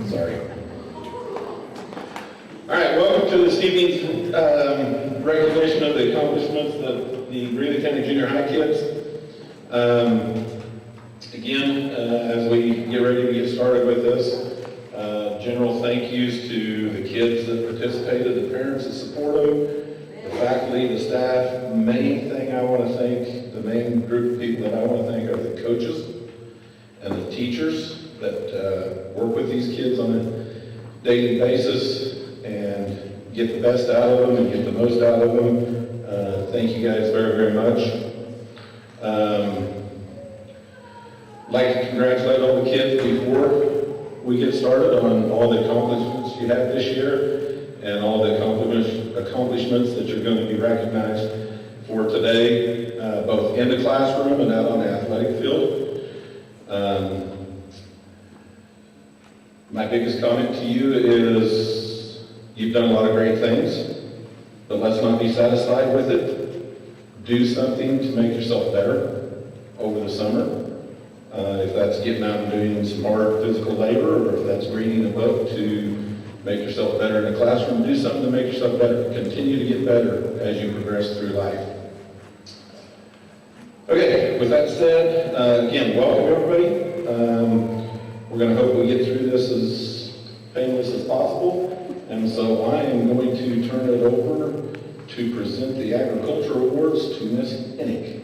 Sorry. All right, welcome to this evening's recognition of the accomplishments of the Greeley County Junior High kids. Again, as we get ready to get started with this, general thank yous to the kids that participated, the parents that supported them, the faculty, the staff. The main thing I want to thank, the main group of people that I want to thank are the coaches and the teachers that work with these kids on a daily basis and get the best out of them and get the most out of them. Thank you guys very, very much. I'd like to congratulate all the kids before we get started on all the accomplishments you had this year and all the accomplishments that you're going to be recognized for today, both in the classroom and out on the athletic field. My biggest comment to you is you've done a lot of great things, but let's not be satisfied with it. Do something to make yourself better over the summer. If that's getting out and doing some hard physical labor, or if that's reading a book to make yourself better in the classroom, do something to make yourself better. Continue to get better as you progress through life. Okay, with that said, again, welcome everybody. We're going to hope we get through this as painless as possible. And so I am going to turn it over to present the Agriculture Awards to Ms. Hennick.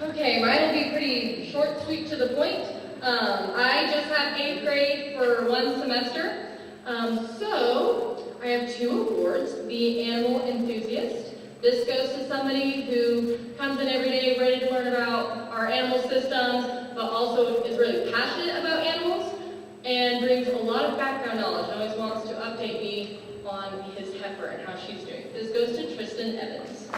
Okay, mine will be pretty short, sweet, to the point. I just have 8th grade for one semester. So I have 2 awards. The Animal Enthusiast. This goes to somebody who comes in every day ready to learn about our animal systems, but also is really passionate about animals and brings a lot of background knowledge and always wants to update me on his heifer and how she's doing. This goes to Tristan Evans.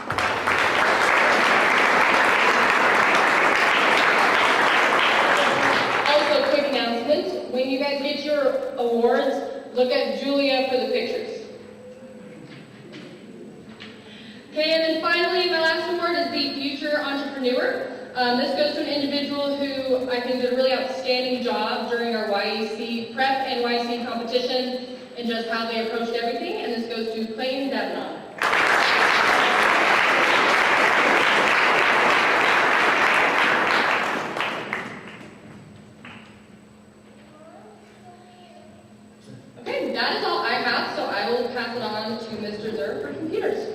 Also, quick announcement, when you guys get your awards, look at Julia for the pictures. Okay, and then finally, my last award is the Future Entrepreneur. This goes to an individual who I think did a really outstanding job during our YEC prep and YEC competition and just how they approached everything, and this goes to Clayton Davenon. Okay, that is all I have, so I will pass it on to Mr. Zer for computers.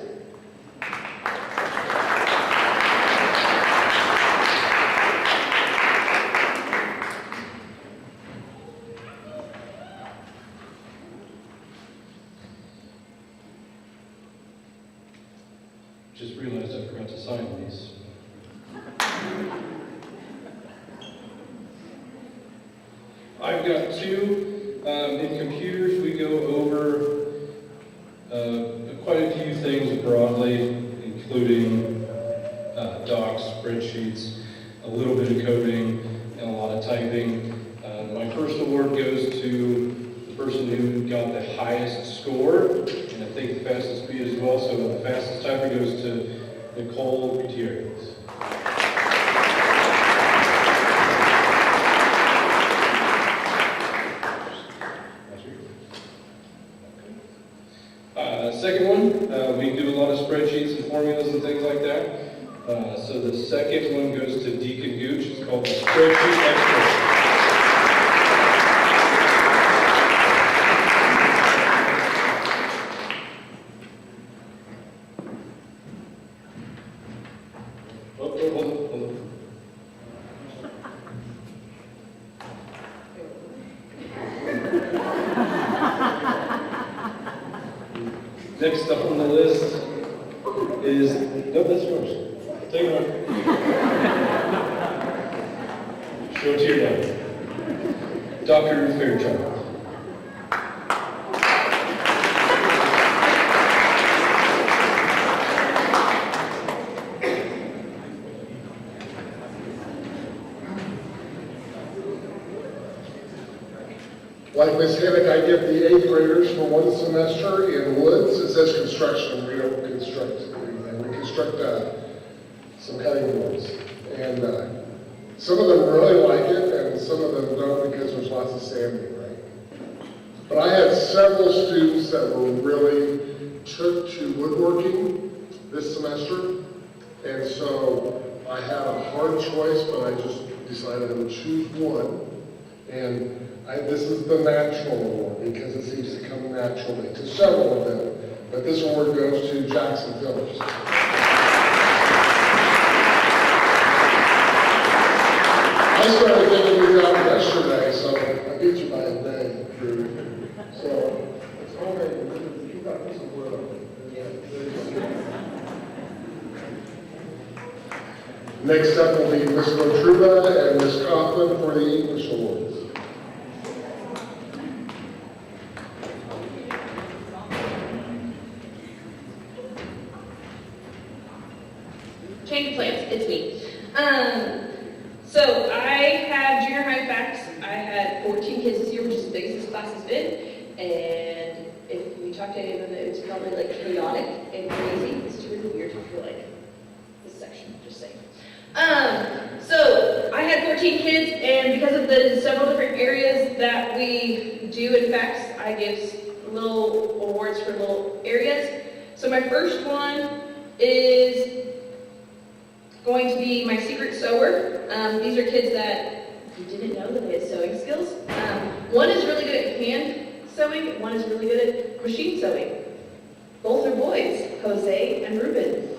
Just realized I forgot to sign these. I've got two. In computers, we go over quite a few things broadly, including docs, spreadsheets, a little bit of coding, and a lot of typing. My first award goes to the person who got the highest score, and I think the fastest speed as well. So the fastest typer goes to Nicole Gutierrez. Second one, we do a lot of spreadsheets and formulas and things like that. So the second one goes to Deacon Gooch. It's called the Spreadsheet Expert. Hold on. Next up on the list is, no, that's yours. Take one. Show it to your dad. Dr. Fairchild. Like Ms. Hennick, I give the 8th graders for one semester in Woods. It says construction. We don't construct anything. We construct some cutting boards. And some of them really like it, and some of them don't because there's lots of sanding, right? But I had several students that were really took to woodworking this semester. And so I had a hard choice, but I just decided I would choose one. And this is the natural award because it seems to come naturally to several of them. But this award goes to Jackson Phillips. I started giving these out yesterday, so I beat you by a day. So it's homemade. You got this award on it. Next up will be Ms. Lotruba and Ms. Coughlin for the English Awards. Change of plans, it's me. So I have junior high facts. I had 14 kids this year, which is the biggest this class has been. And if we talk to any of them, it was probably like chaotic and crazy. It's really weird for like this section, just saying. So I had 14 kids, and because of the several different areas that we do in facts, I give little awards for little areas. So my first one is going to be my secret sewer. These are kids that you didn't know that they had sewing skills. One is really good at hand sewing, one is really good at machine sewing. Both are boys, Jose and Ruben.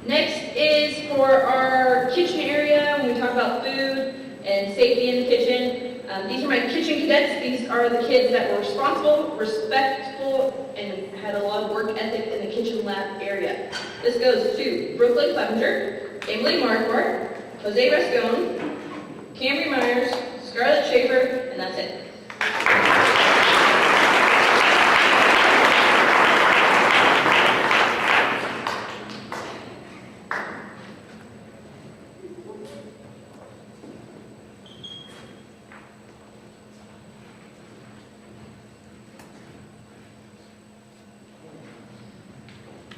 Next is for our kitchen area, when we talk about food and safety in the kitchen. These are my kitchen cadets. These are the kids that were responsible, respectful, and had a lot of work ethic in the kitchen lab area. This goes to Brooklyn Clevenger, Emily Marquardt, Jose Rascon, Camry Myers, Scarlett Schaefer, and that's it.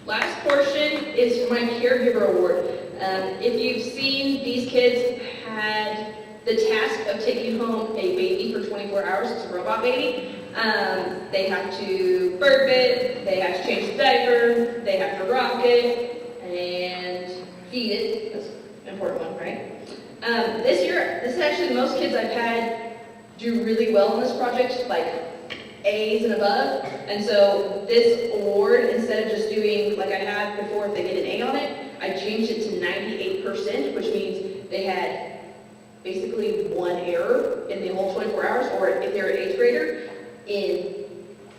Last portion is for my caregiver award. If you've seen, these kids had the task of taking home a baby for 24 hours. It's a robot baby. They have to burp it, they have to change the diaper, they have to rock it, and feed it. That's an important one, right? This year, this is actually the most kids I've had do really well on this project, like A's and above. And so this award, instead of just doing like I had before, if they get an A on it, I changed it to 98%, which means they had basically one error in the whole 24 hours, or if they're an 8th grader, in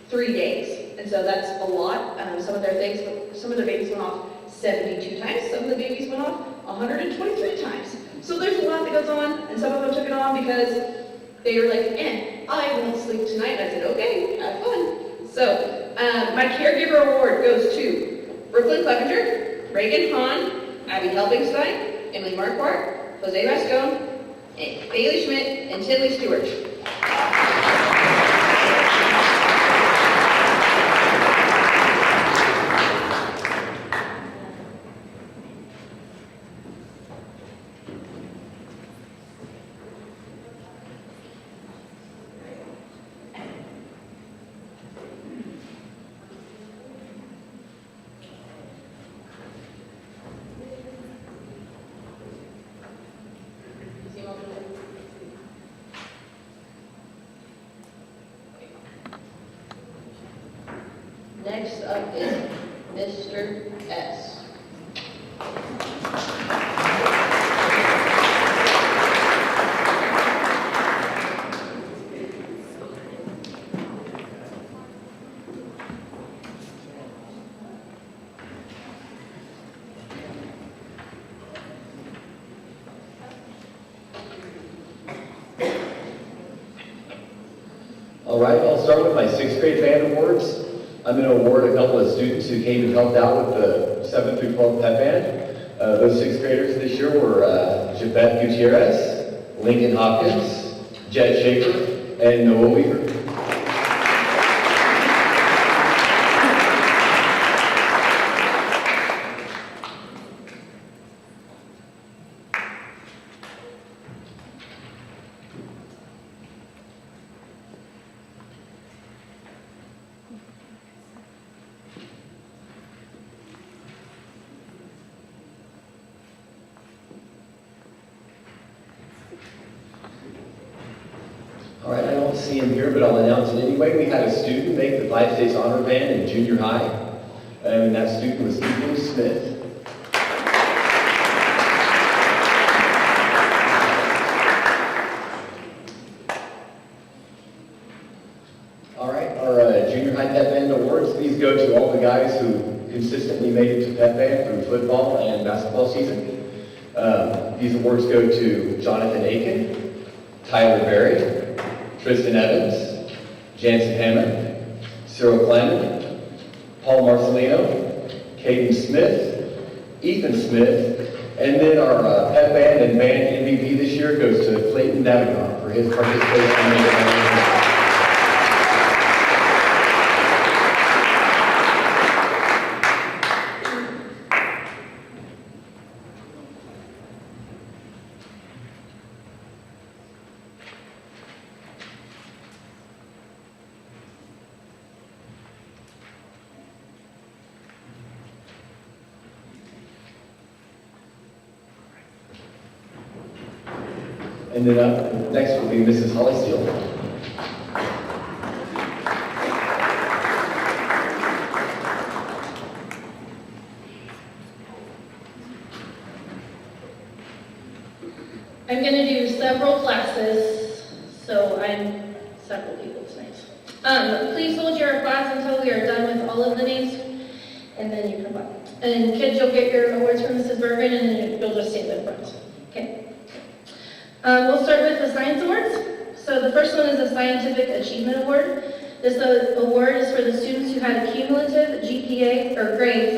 3 days. And so that's a lot. Some of their babies went off 72 times. Some of the babies went off 123 times. So there's a lot that goes on, and some of them took it on because they were like, I won't sleep tonight. And I said, okay, have fun. So my caregiver award goes to Brooklyn Clevenger, Reagan Hahn, Abby Helbingstein, Emily Marquardt, Jose Rascon, Bailey Schmidt, and Tinley Stewart. Next up is Mr. S. All right, I'll start with my 6th grade band awards. I'm going to award a couple of students who came and helped out with the 7th through 12th pep band. Those 6th graders this year were Javette Gutierrez, Lincoln Hopkins, Jed Schaefer, and Noah Weaver. All right, I don't see him here, but I'll announce it anyway. We had a student make the 5 States Honor Band in junior high, and that student was Ethan Smith. All right, our junior high pep band awards, these go to all the guys who consistently made it to pep band through football and basketball season. These awards go to Jonathan Aiken, Tyler Berry, Tristan Evans, Jansen Hammond, Cyril Clement, Paul Marcelino, Caden Smith, Ethan Smith, and then our pep band and band MVP this year goes to Clayton Davenport for his participation in the And then up next will be Mrs. Holly Steele. I'm going to do several classes, so I'm several people tonight. Please hold your applause until we are done with all of the names, and then you come up. And kids, you'll get your awards from Mrs. Bergen, and then you'll just stand in front. Okay. We'll start with the science awards. So the first one is a Scientific Achievement Award. This award is for the students who had a cumulative GPA, or grade,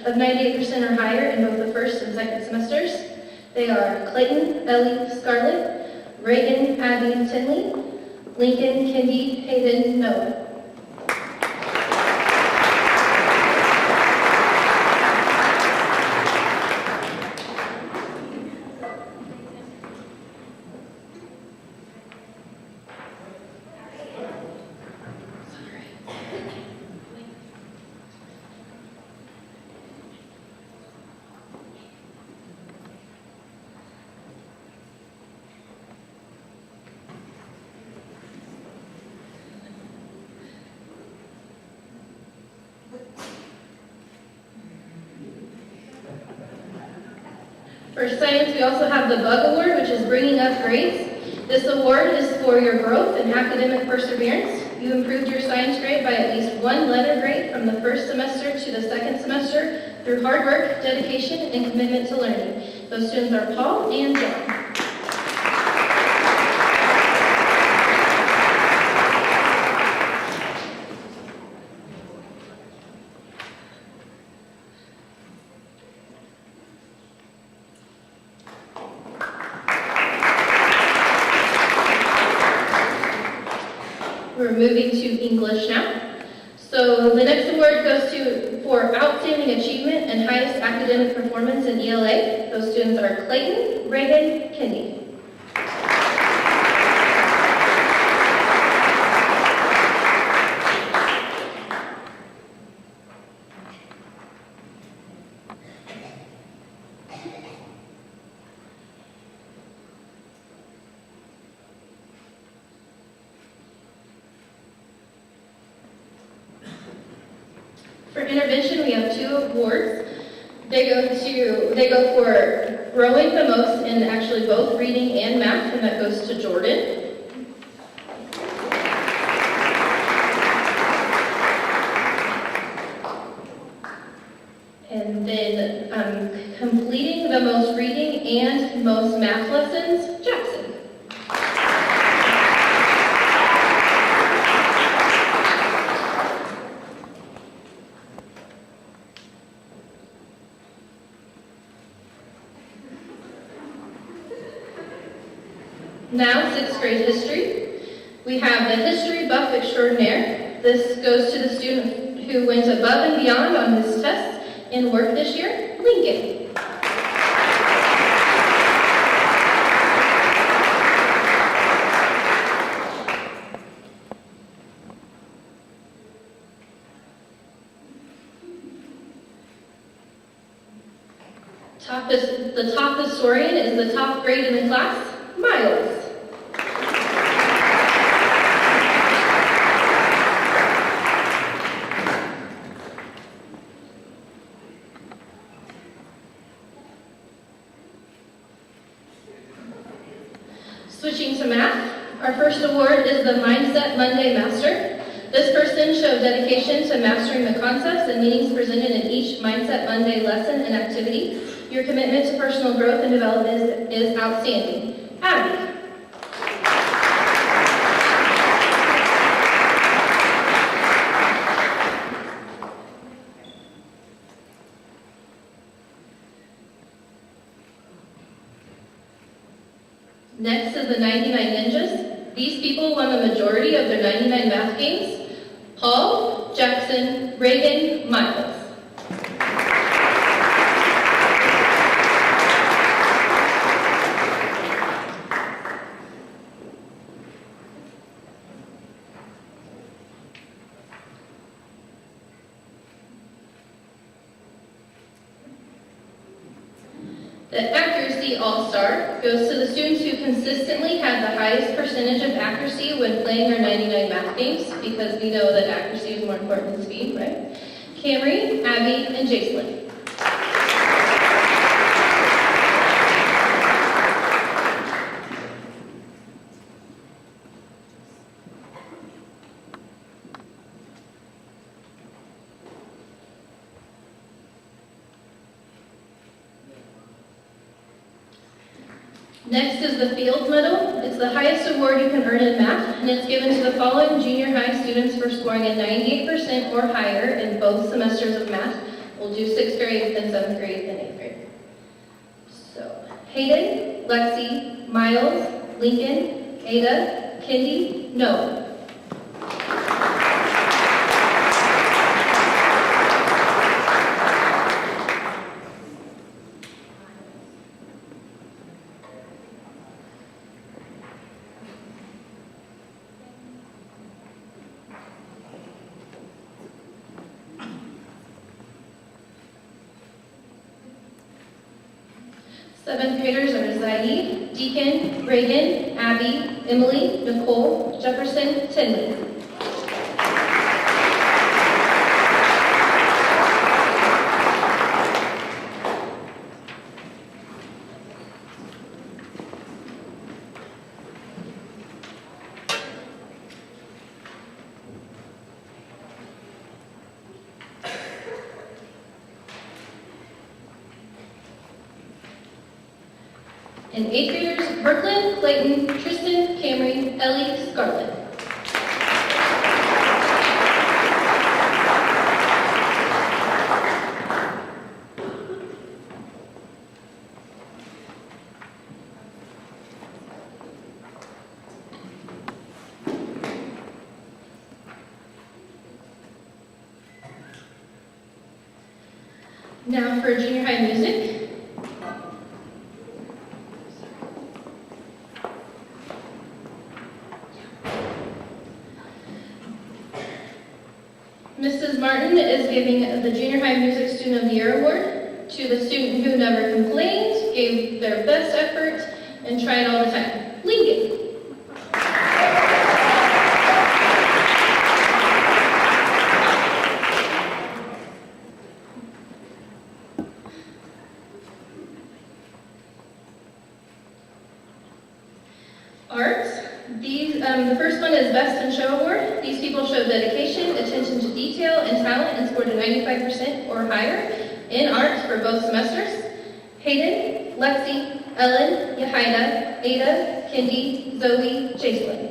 of 98% or higher in both the first and second semesters. They are Clayton Ellie Scarlett, Reagan Abby Tinley, Lincoln Kendi Hayden Noah. For science, we also have the Bug Award, which is bringing up grades. This award is for your growth and academic perseverance. You improved your science grade by at least one letter grade from the first semester to the second semester through hard work, dedication, and commitment to learning. Those students are Paul and John. We're moving to English now. So the next award goes to for outstanding achievement and highest academic performance in ELA. Those students are Clayton, Reagan, Kendi. For intervention, we have 2 awards. They go for growing the most in actually both reading and math, and that goes to Jordan. And then completing the most reading and most math lessons, Jackson. Now, 6th grade history. We have the history buff extraordinaire. This goes to the student who went above and beyond on his tests and work this year, Lincoln. The top historian is the top grade in the class, Miles. Switching to math, our first award is the Mindset Monday Master. This person showed dedication to mastering the concepts and meanings presented in each Mindset Monday lesson and activity. Your commitment to personal growth and development is outstanding. Abby. Next is the 99 Ninjas. These people won the majority of their 99 math games. Paul, Jackson, Reagan, Miles. The Accuracy All-Star goes to the students who consistently had the highest percentage of accuracy when playing our 99 math games, because we know that accuracy is more important than speed, right? Camry, Abby, and Jacelyn. Next is the Field Medal. It's the highest award you can earn in math, and it's given to the following junior high students for scoring a 98% or higher in both semesters of math. We'll do 6th grade, then 7th grade, then 8th grade. So, Hayden, Lexi, Miles, Lincoln, Ada, Kendi, Noah. Seventh graders are Zaid, Deacon, Reagan, Abby, Emily, Nicole, Jefferson, Tinley. And 8th graders, Brooklyn, Clayton, Tristan, Camry, Ellie, Scarlett. Now for junior high music. Mrs. Martin is giving the Junior High Music Student of the Year Award to the student who never complained, gave their best effort, and tried all the time. Lincoln. Arts. The first one is Best in Show Award. These people showed dedication, attention to detail, and talent and scored a 95% or higher in arts for both semesters. Hayden, Lexi, Ellen, Yahida, Ada, Kendi, Zoe, Jacelyn.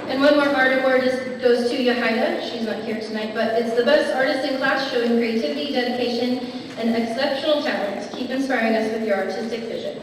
And one more art award goes to Yahida. She's not here tonight, but it's the best artist in class showing creativity, dedication, and exceptional talent. Keep inspiring us with your artistic vision.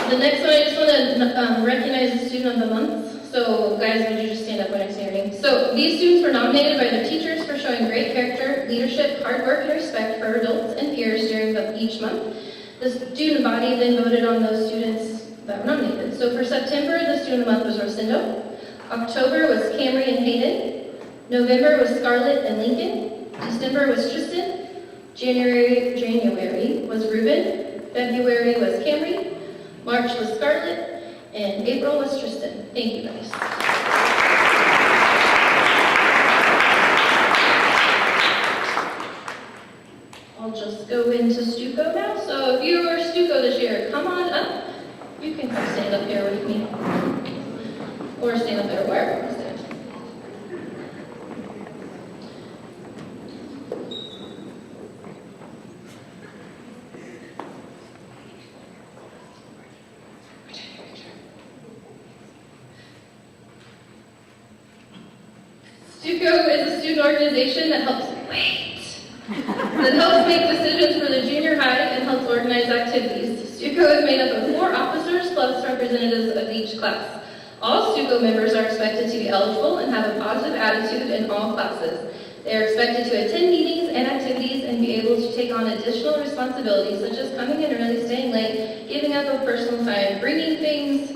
The next one, I just want to recognize the Student of the Month. So guys, would you just stand up when I say your name? So these students were nominated by their teachers for showing great character, leadership, hard work, and respect for adults and peers during each month. The student body then voted on those students that were nominated. So for September, the Student of the Month was Rosendo. October was Camry and Hayden. November was Scarlett and Lincoln. December was Tristan. January was Ruben. February was Camry. March was Scarlett. And April was Tristan. Thank you guys. I'll just go into Stuco now. So if you were Stuco this year, come on up. You can come stand up here with me. Or stand up there, wherever you want to stand. Stuco is a student organization that helps make decisions for the junior high and helps organize activities. Stuco is made up of 4 officers plus representatives of each class. All Stuco members are expected to be eligible and have a positive attitude in all classes. They are expected to attend meetings and activities and be able to take on additional responsibilities such as coming in early, staying late, giving up of personal time, bringing things,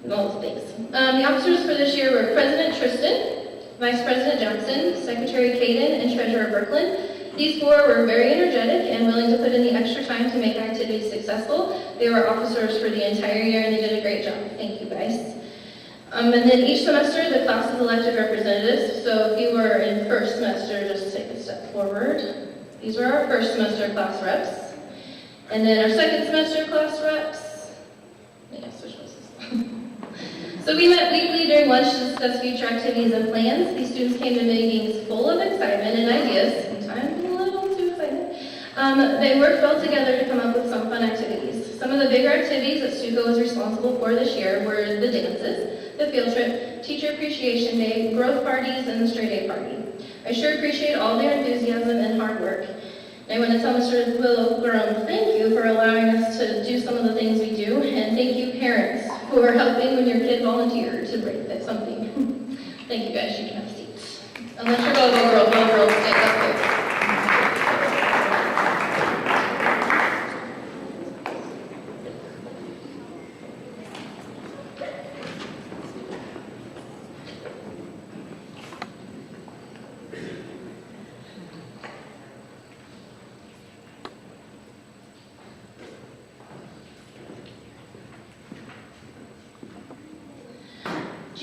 and all those things. The officers for this year were President Tristan, Vice President Johnson, Secretary Caden, and Treasurer Brooklyn. These 4 were very energetic and willing to put in the extra time to make activities successful. They were officers for the entire year and they did a great job. Thank you guys. And then each semester the classes elected representatives. So if you were in first semester, just take a step forward. These were our first semester class reps. And then our second semester class reps. Yeah, switch places. So we met weekly during lunch to discuss future activities and plans. These students came to meetings full of excitement and ideas, sometimes a little too excited. They worked well together to come up with some fun activities. Some of the bigger activities that Stuco was responsible for this year were the dances, the field trip, Teacher Appreciation Day, growth parties, and the Straight A party. I sure appreciate all their enthusiasm and hard work. I want to tell Mr. Wilgrom thank you for allowing us to do some of the things we do, and thank you parents who are helping when your kid volunteered to break that something. Thank you guys, you can have seats. Unless you're little girl, stand up there.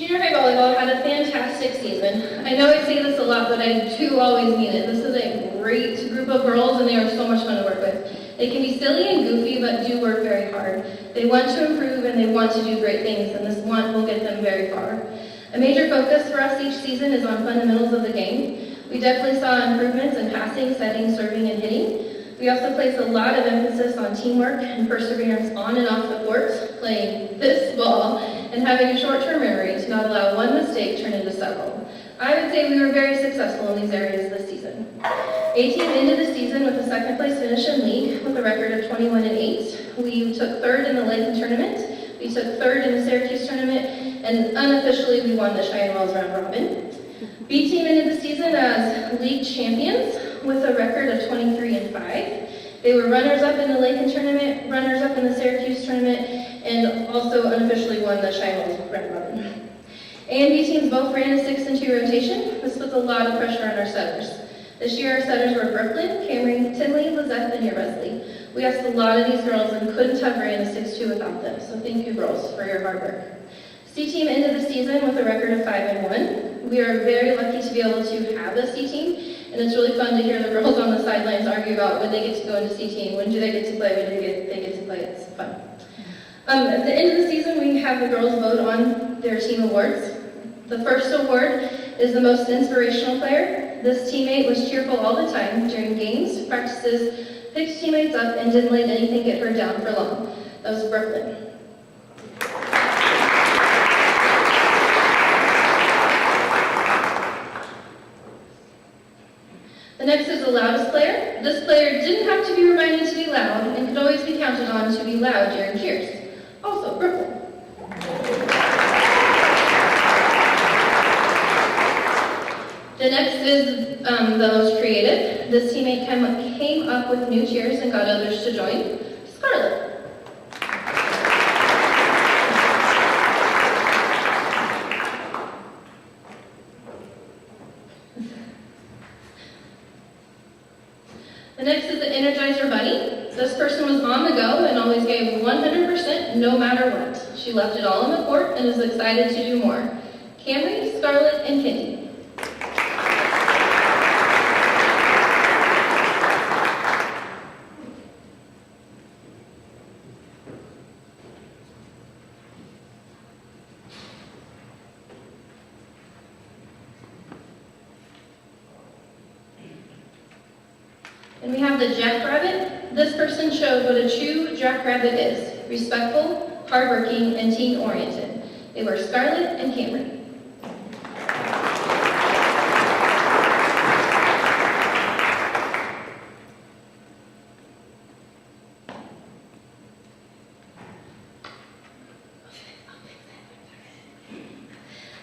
Junior high volleyball had a fantastic season. I know I say this a lot, but I do always mean it. This is a great group of girls, and they are so much fun to work with. They can be silly and goofy, but do work very hard. They want to improve, and they want to do great things, and this want will get them very far. A major focus for us each season is on fundamentals of the game. We definitely saw improvements in passing, setting, serving, and hitting. We also place a lot of emphasis on teamwork and perseverance on and off the court, playing this ball, and having a short-term memory to not allow one mistake turn into several. I would say we were very successful in these areas this season. A team ended the season with a second place finish in league with a record of 21-8. We took third in the Lakeland tournament. We took third in the Syracuse tournament, and unofficially we won the Cheyenne Wells round robin. B team ended the season as league champions with a record of 23-5. They were runners-up in the Lakeland tournament, runners-up in the Syracuse tournament, and also unofficially won the Cheyenne Wells round robin. A and B teams both ran a 6-2 rotation. This puts a lot of pressure on our setters. This year our setters were Brooklyn, Camry, Tinley, Lizette, and Wesley. We asked a lot of these girls and couldn't have ran a 6-2 without them, so thank you girls for your hard work. C team ended the season with a record of 5-1. We are very lucky to be able to have a C team, and it's really fun to hear the girls on the sidelines argue about when they get to go into C team, when do they get to play, when do they get to play. It's fun. At the end of the season, we have the girls vote on their team awards. The first award is the most inspirational player. This teammate was cheerful all the time during games, practices, picked teammates up, and didn't let anything get her down for long. That was Brooklyn. The next is the loudest player. This player didn't have to be reminded to be loud and could always be counted on to be loud during cheers. Also, Brooklyn. The next is the most creative. This teammate came up with new cheers and got others to join. Scarlett. The next is the Energizer Bunny. This person was on the go and always gave 100% no matter what. She left it all on the court and is excited to do more. Camry, Scarlett, and Kitty. And we have the Jackrabbit. This person showed what a true Jackrabbit is: respectful, hardworking, and team-oriented. They were Scarlett and Cameron.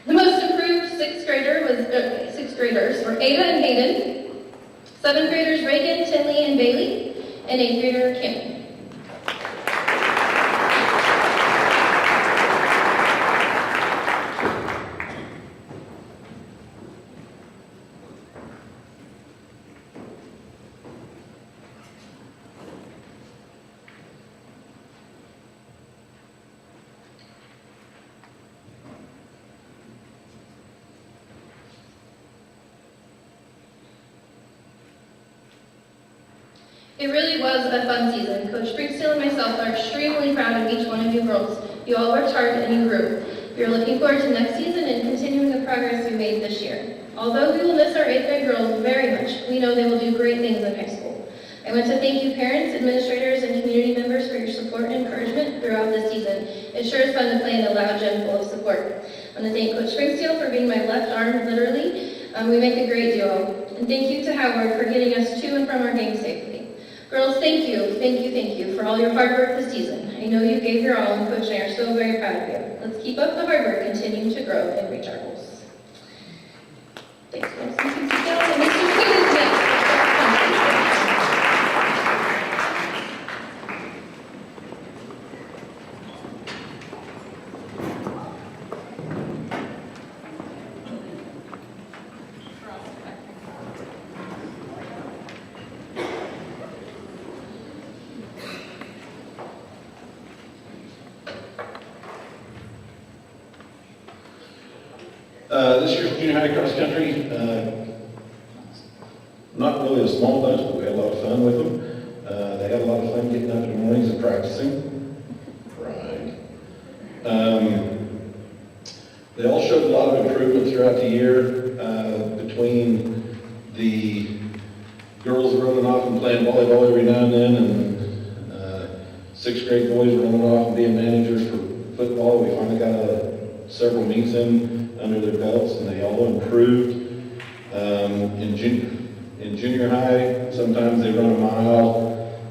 The most improved sixth graders were Ada and Hayden. 7th graders Reagan, Tinley, and Bailey, and 8th grader Kim. It really was a fun season. Coach Brinksteel and myself are extremely proud of each one of you girls. You all worked hard and you grew. We are looking forward to next season and continuing the progress we made this year. Although we will miss our 8th grade girls very much, we know they will do great things in high school. I want to thank you parents, administrators, and community members for your support and encouragement throughout this season. It sure is fun to play in a loud gym full of support. I want to thank Coach Brinksteel for being my left arm, literally. We make a great duo. And thank you to Howard for getting us to and from our games safely. Girls, thank you for all your hard work this season. I know you gave your all, and Coach and I are so very proud of you. Let's keep up the hard work, continuing to grow and reach our goals. Thanks, girls. You can sit down, and Mr. King is next. This year's junior high cross country, not really a small bunch, but we had a lot of fun with them. They had a lot of fun getting up in the mornings and practicing. Right. They all showed a lot of improvement throughout the year, between the girls running off and playing volleyball every now and then, and sixth grade boys running off and being managers for football. We finally got several meets in under their belts, and they all improved. In junior high, sometimes they run a mile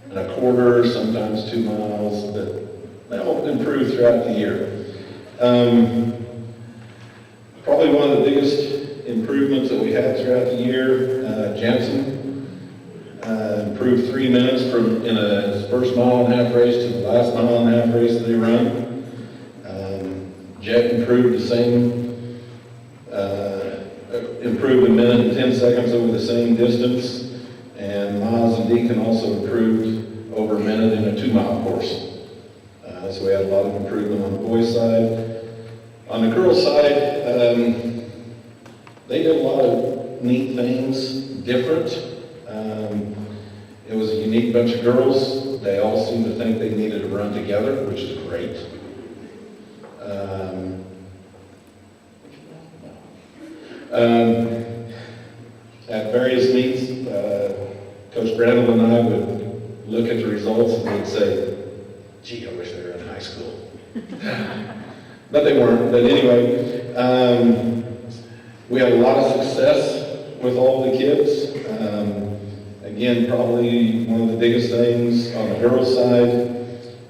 and a quarter, sometimes 2 miles, but they all improved throughout the year. Probably one of the biggest improvements that we had throughout the year, Jansen improved 3 minutes from in his first mile and a half race to the last mile and a half race that they run. Jet improved the same, improved a minute and 10 seconds over the same distance, and Miles and Deacon also improved over a minute in a 2-mile course. So we had a lot of improvement on the boys' side. On the girls' side, they did a lot of neat things, different. It was a unique bunch of girls. They all seemed to think they needed to run together, which is great. At various meets, Coach Brandon and I would look at the results and we'd say, gee, I wish they were in high school. But they weren't. But anyway, we had a lot of success with all the kids. Again, probably one of the biggest things on the girls' side,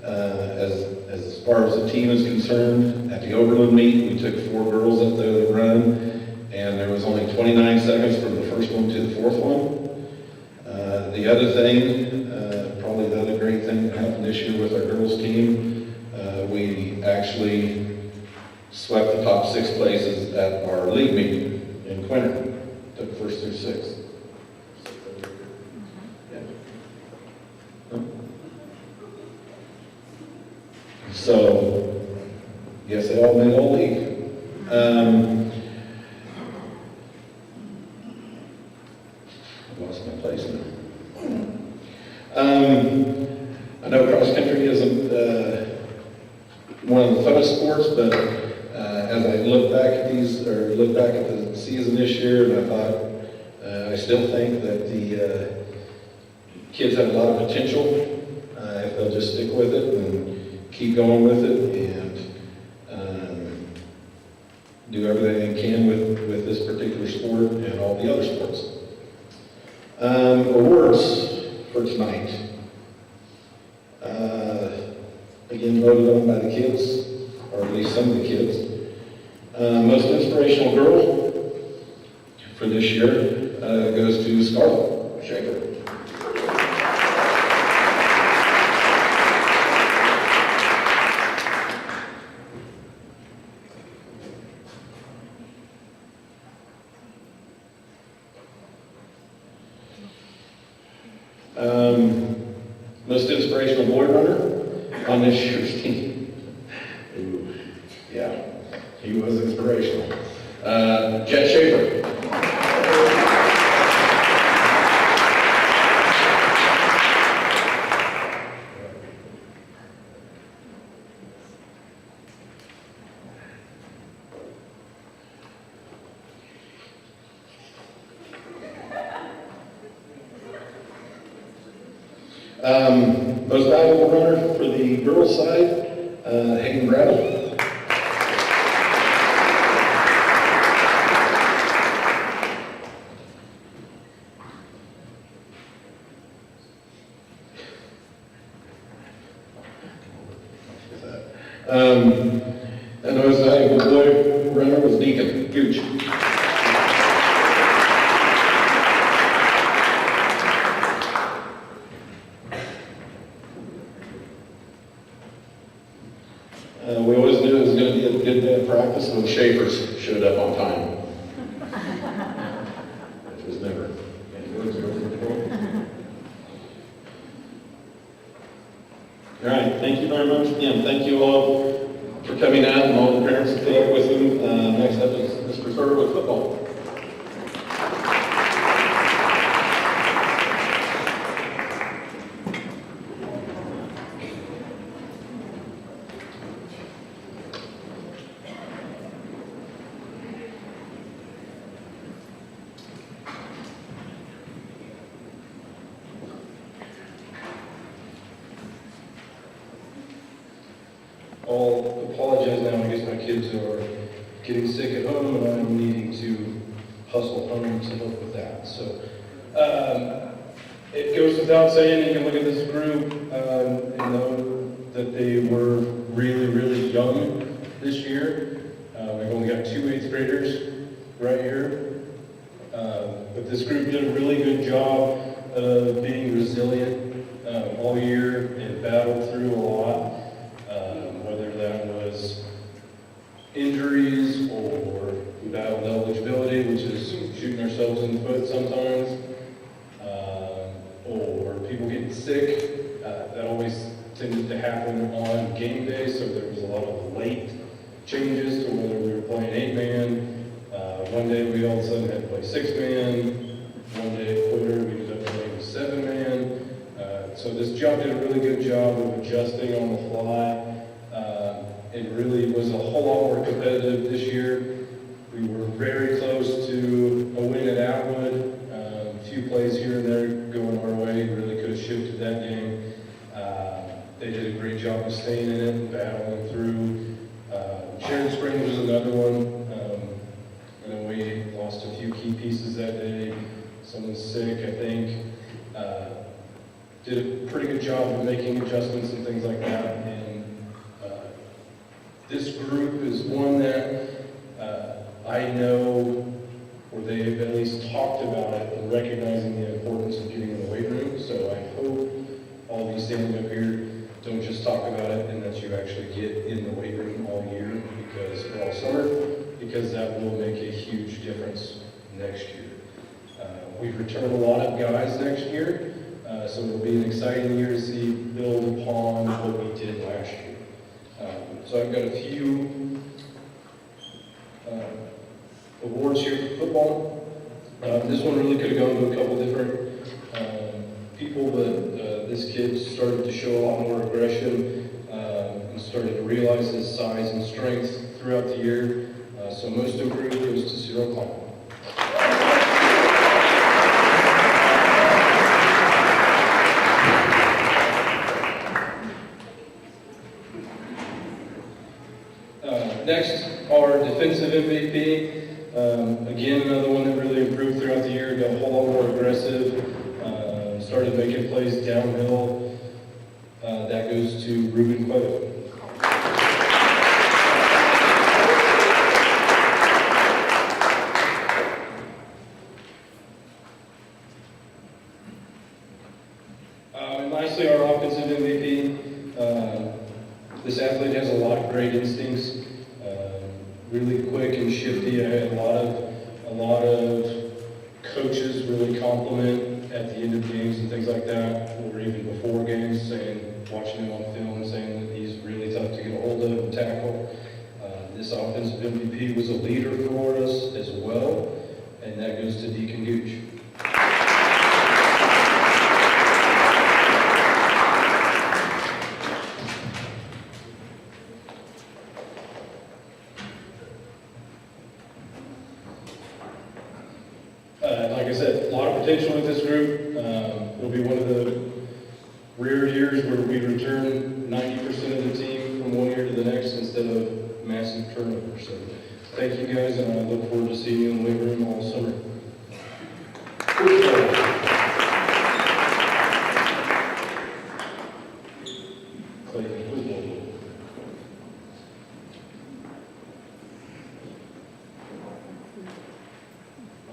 as far as the team is concerned, at the Overland meet, we took 4 girls up there to run, and there was only 29 seconds from the first one to the 4th one. The other thing, probably the other great thing that happened this year with our girls' team, we actually swept the top 6 places at our league meeting in Quinter. Took first through 6th. So, yes, they all made all league. I lost my place now. I know cross country isn't one of the funnest sports, but as I look back at the season this year, and I thought, I still think that the kids have a lot of potential if they'll just stick with it and keep going with it and do everything they can with this particular sport and all the other sports. Awards for tonight. Again, voted on by the kids, or at least some of the kids. Most inspirational girl for this year goes to Scarlett Shaker. Most inspirational boy runner on this year's team. Ooh, yeah, he was inspirational. Jet Shaver. Most valuable runner for the girls' side, Hayden Bradley. And the most valuable boy runner was Deacon Gooch. We always knew it was going to be a good day of practice when Schaefer's showed up on time. Which was never. All right, thank you very much again. Thank you all for coming out and all the parents that came with them. next up is Mr. Serter with football. I'll apologize now, I guess my kids are getting sick at home and I'm needing to hustle home to help with that. So, it goes without saying, you can look at this group and know that they were really, really young this year. We've only got 2 8th graders right here. But this group did a really good job of being resilient all year and battled through a lot. Whether that was injuries or we battled eligibility, which is shooting ourselves in the foot sometimes, or people getting sick. That always tended to happen on game day, so there was a lot of late changes to whether we were playing 8-man. One day we all of a sudden had to play 6-man. One day at quarter we ended up playing 7-man. So this job did a really good job of adjusting on the fly. It really was a whole lot more competitive this year. We were very close to a win at Atwood. A few plays here and there going our way really could have shifted that game. They did a great job of staying in it and battling through. Sharon Springs was another one. We lost a few key pieces that day. Someone's sick, I think. Did a pretty good job of making adjustments and things like that. And this group is one that I know, or they've at least talked about it and recognizing the importance of getting in the weight room. So I hope all of you standing up here don't just talk about it and that you actually get in the weight room all year or all summer, because that will make a huge difference next year. We've returned a lot of guys next year, so it'll be an exciting year to see build upon what we did last year. So I've got a few awards here for football. This one really could have gone to a couple different people, but this kid started to show a lot more aggression and started to realize his size and strength throughout the year. So most improved goes to Cyril Klein. Next, our defensive MVP. Again, another one that really improved throughout the year, got a whole lot more aggressive, started making plays downhill. That goes to Ruben Cueto. And lastly, our offensive MVP. This athlete has a lot of great instincts. Really quick and shifty. I had a lot of coaches really compliment at the end of games and things like that, or even before games, watching him on film, saying that he's really tough to get a hold of and tackle. This offensive MVP was a leader for us as well, and that goes to Deacon Gooch. Like I said, a lot of potential with this group. It'll be one of the rare years where we return 90% of the team from one year to the next instead of massive turnover. So thank you guys, and I look forward to seeing you in the weight room all summer.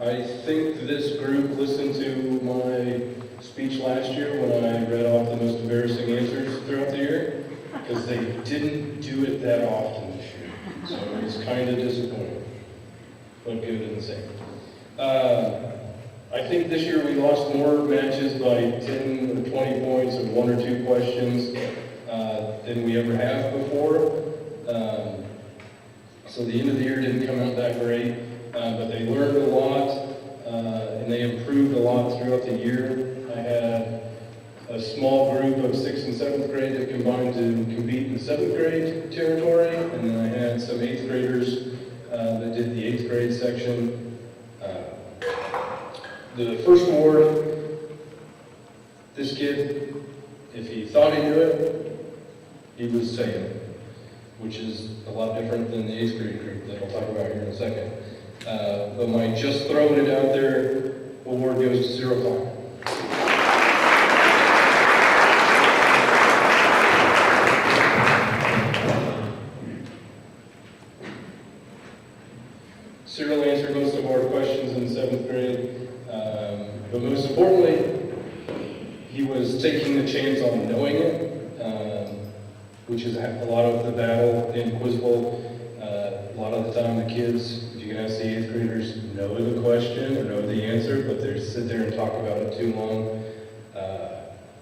I think this group listened to my speech last year when I read off the most embarrassing answers throughout the year, because they didn't do it that often this year. So it was kind of disappointing, but good in the same. I think this year we lost more matches by 10 or 20 points or 1 or 2 questions than we ever have before. So the end of the year didn't come out that great, but they learned a lot, and they improved a lot throughout the year. I had a small group of 6th and 7th grade that combined to compete in 7th grade territory, and then I had some 8th graders that did the 8th grade section. The first award, this kid, if he thought he knew it, he was saying it, which is a lot different than the 8th grade group that I'll talk about here in a second. But my just throwing it out there award goes to 0 o'clock. Cyril answered most of our questions in 7th grade, but most importantly, he was taking the chance on knowing it, which is a lot of the battle in Quiz Bowl. A lot of the time the kids, if you can ask the 8th graders, know the question or know the answer, but they sit there and talk about it too long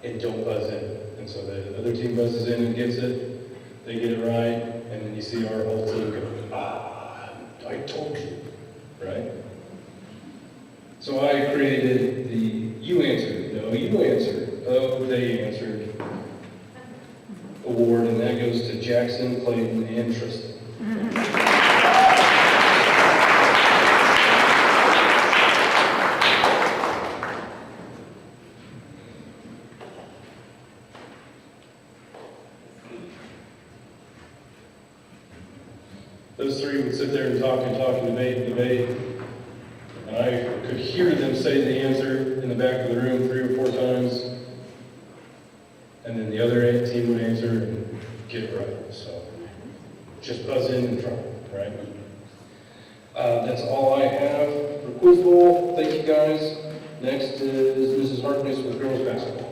and don't buzz in. And so the other team buzzes in and gets it, they get it right, and then you see our whole team go, I told you, right? So I created the you answered, no, you answered, oh, they answered award, and that goes to Jackson, Clayton, and Tristan. Those three would sit there and talk and debate, and I could hear them say the answer in the back of the room 3 or 4 times, and then the other team would answer and get it right. So just buzz in and try, right? That's all I have for Quiz Bowl. Thank you guys. Next is Mrs. Harkness with girls basketball.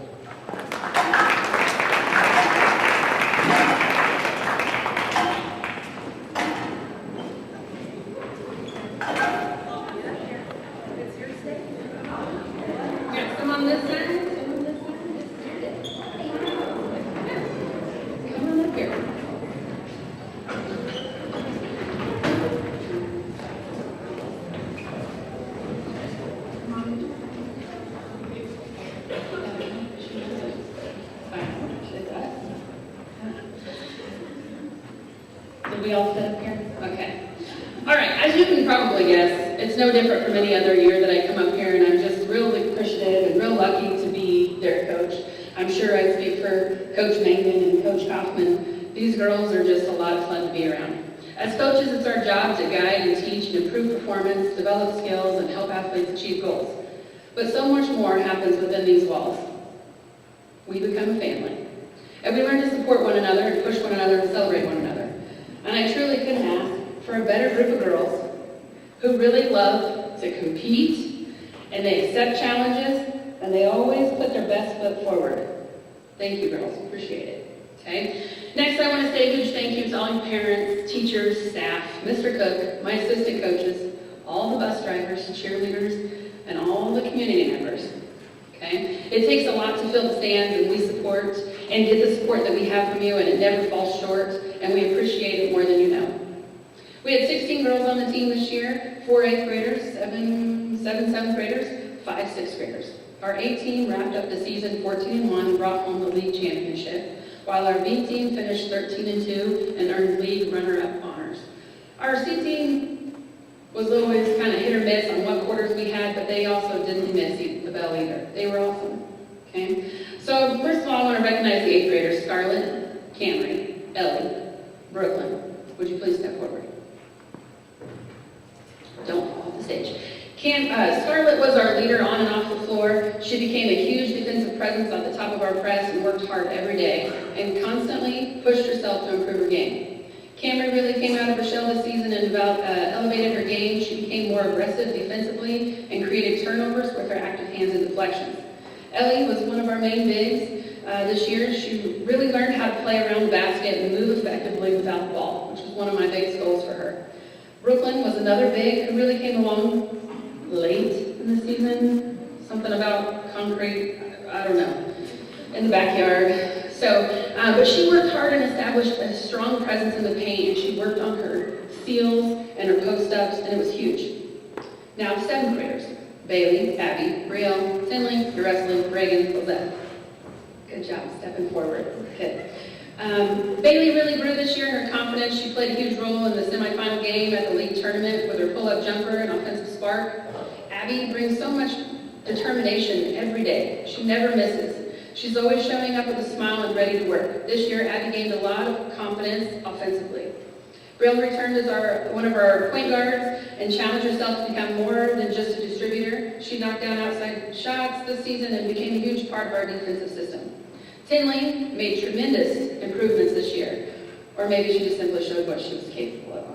Did we all sit up here? Okay. All right, as you can probably guess, it's no different from any other year that I come up here, and I'm just really appreciative and real lucky to be their coach. I'm sure I speak for Coach Mangan and Coach Kaufman. These girls are just a lot of fun to be around. As coaches, it's our job to guide and teach and improve performance, develop skills, and help athletes achieve goals. But so much more happens within these walls. We become a family. And we learn to support one another and push one another and celebrate one another. And I truly couldn't ask for a better group of girls who really love to compete, and they accept challenges, and they always put their best foot forward. Thank you, girls. Appreciate it. Okay? Next, I want to say a huge thank you to all your parents, teachers, staff, Mr. Cook, my assistant coaches, all the bus drivers, cheerleaders, and all the community members. Okay? It takes a lot to fill the stands, and we support and get the support that we have from you, and it never falls short, and we appreciate it more than you know. We had 16 girls on the team this year, 4 8th graders, 7 7th graders, 5 6th graders. Our A team wrapped up the season 14-1 and brought home the league championship, while our B team finished 13-2 and earned league runner-up honors. Our C team was always kind of hit or miss on what quarters we had, but they also didn't miss the bell either. They were awesome. Okay? So first of all, I want to recognize the 8th graders, Scarlett, Camry, Ellie, Brooklyn. Would you please step forward? Don't fall off the stage. Scarlett was our leader on and off the floor. She became a huge defensive presence at the top of our press and worked hard every day and constantly pushed herself to improve her game. Camry really came out of her shell this season and elevated her game. She became more aggressive defensively and created turnovers with her active hands and deflections. Ellie was one of our main bigs this year. She really learned how to play around the basket and move effectively without the ball, which was one of my biggest goals for her. Brooklyn was another big who really came along late in the season. Something about concrete, I don't know, in the backyard. So, but she worked hard and established a strong presence in the paint, and she worked on her steals, and her post-ups, and it was huge. Now the 7th graders, Bailey, Abby, Brielle, Finley, Wrestling, Reagan, Lizette. Good job stepping forward. Good. Bailey really grew this year in her confidence. She played a huge role in the semifinal game at the league tournament with her pull-up jumper and offensive spark. Abby brings so much determination every day. She never misses. She's always showing up with a smile and ready to work. This year, Abby gained a lot of confidence offensively. Brielle returned as one of our point guards and challenged herself to become more than just a distributor. She knocked down outside shots this season and became a huge part of our defensive system. Tinley made tremendous improvements this year, or maybe she just simply showed what she was capable of.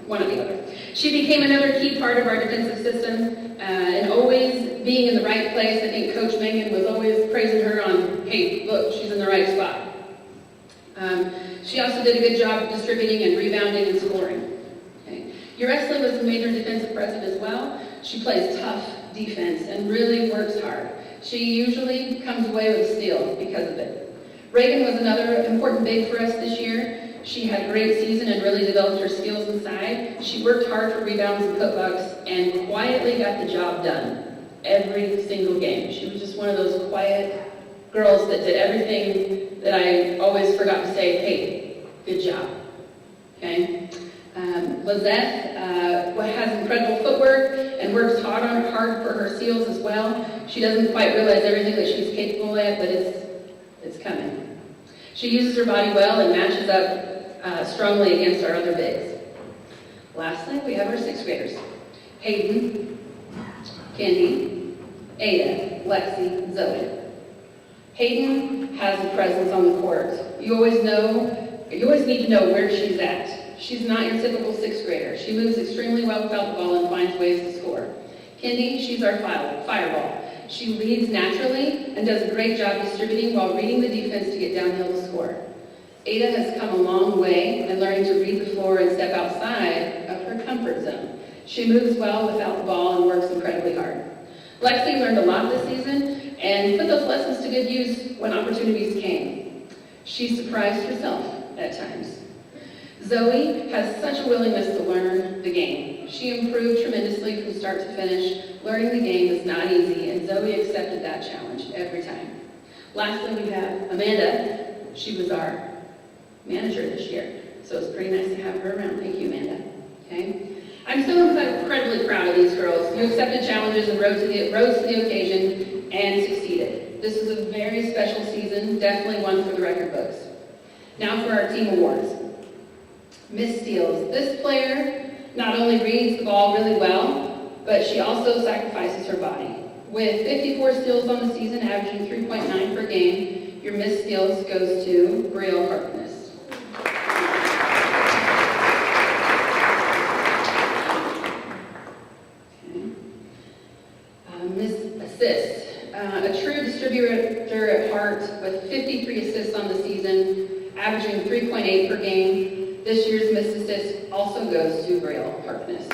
One or the other. She became another key part of our defensive system, and always being in the right place. I think Coach Megan was always praising her on, hey, look, she's in the right spot. She also did a good job of distributing and rebounding and scoring. Okay. Uresli was a major defensive presence as well. She plays tough defense and really works hard. She usually comes away with a steal because of it. Reagan was another important big for us this year. She had a great season and really developed her skills inside. She worked hard for rebounds and putbacks and quietly got the job done every single game. She was just one of those quiet girls that did everything that I always forgot to say, hey, good job. Okay? Lizette has incredible footwork and works hard for her steals as well. She doesn't quite realize everything that she's capable of, but it's coming. She uses her body well and matches up strongly against our other bigs. Lastly, we have our 6th graders. Hayden, Kendi, Ada, Lexi, Zoe. Hayden has a presence on the court. You always need to know where she's at. She's not your typical 6th grader. She moves extremely well without the ball and finds ways to score. Kendi, she's our fireball. She leads naturally and does a great job distributing while reading the defense to get downhill to score. Ada has come a long way in learning to read the floor and step outside of her comfort zone. She moves well without the ball and works incredibly hard. Lexi learned a lot this season and put those lessons to good use when opportunities came. She surprised herself at times. Zoe has such a willingness to learn the game. She improved tremendously from start to finish. Learning the game is not easy, and Zoe accepted that challenge every time. Lastly, we have Amanda. She was our manager this year, so it's pretty nice to have her around. Thank you, Amanda. Okay? I'm so incredibly proud of these girls. You accepted challenges and rose to the occasion and succeeded. This is a very special season, definitely one for the record books. Now for our team awards. Miss Steals. This player not only reads the ball really well, but she also sacrifices her body. With 54 steals on the season, averaging 3.9 per game, your Miss Steals goes to Brielle Harkness. Miss Assist. A true distributor at heart with 53 assists on the season, averaging 3.8 per game. This year's Miss Assist also goes to Brielle Harkness.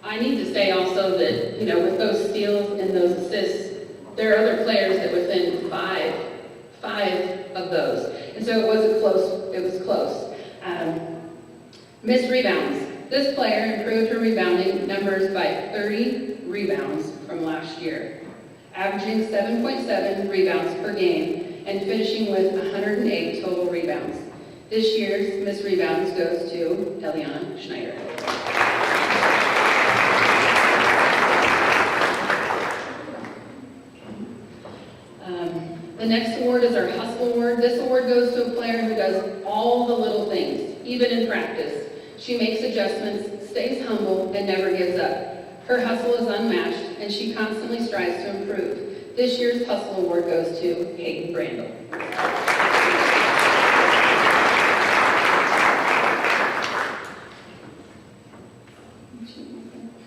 I need to say also that, with those steals and those assists, there are other players that within five of those. And so it was close. Miss Rebounds. This player improved her rebounding numbers by 30 rebounds from last year, averaging 7.7 rebounds per game and finishing with 108 total rebounds. This year's Miss Rebounds goes to Eliana Schneider. The next award is our Hustle Award. This award goes to a player who does all the little things, even in practice. She makes adjustments, stays humble, and never gives up. Her hustle is unmatched, and she constantly strives to improve. This year's Hustle Award goes to Hayden Brandel.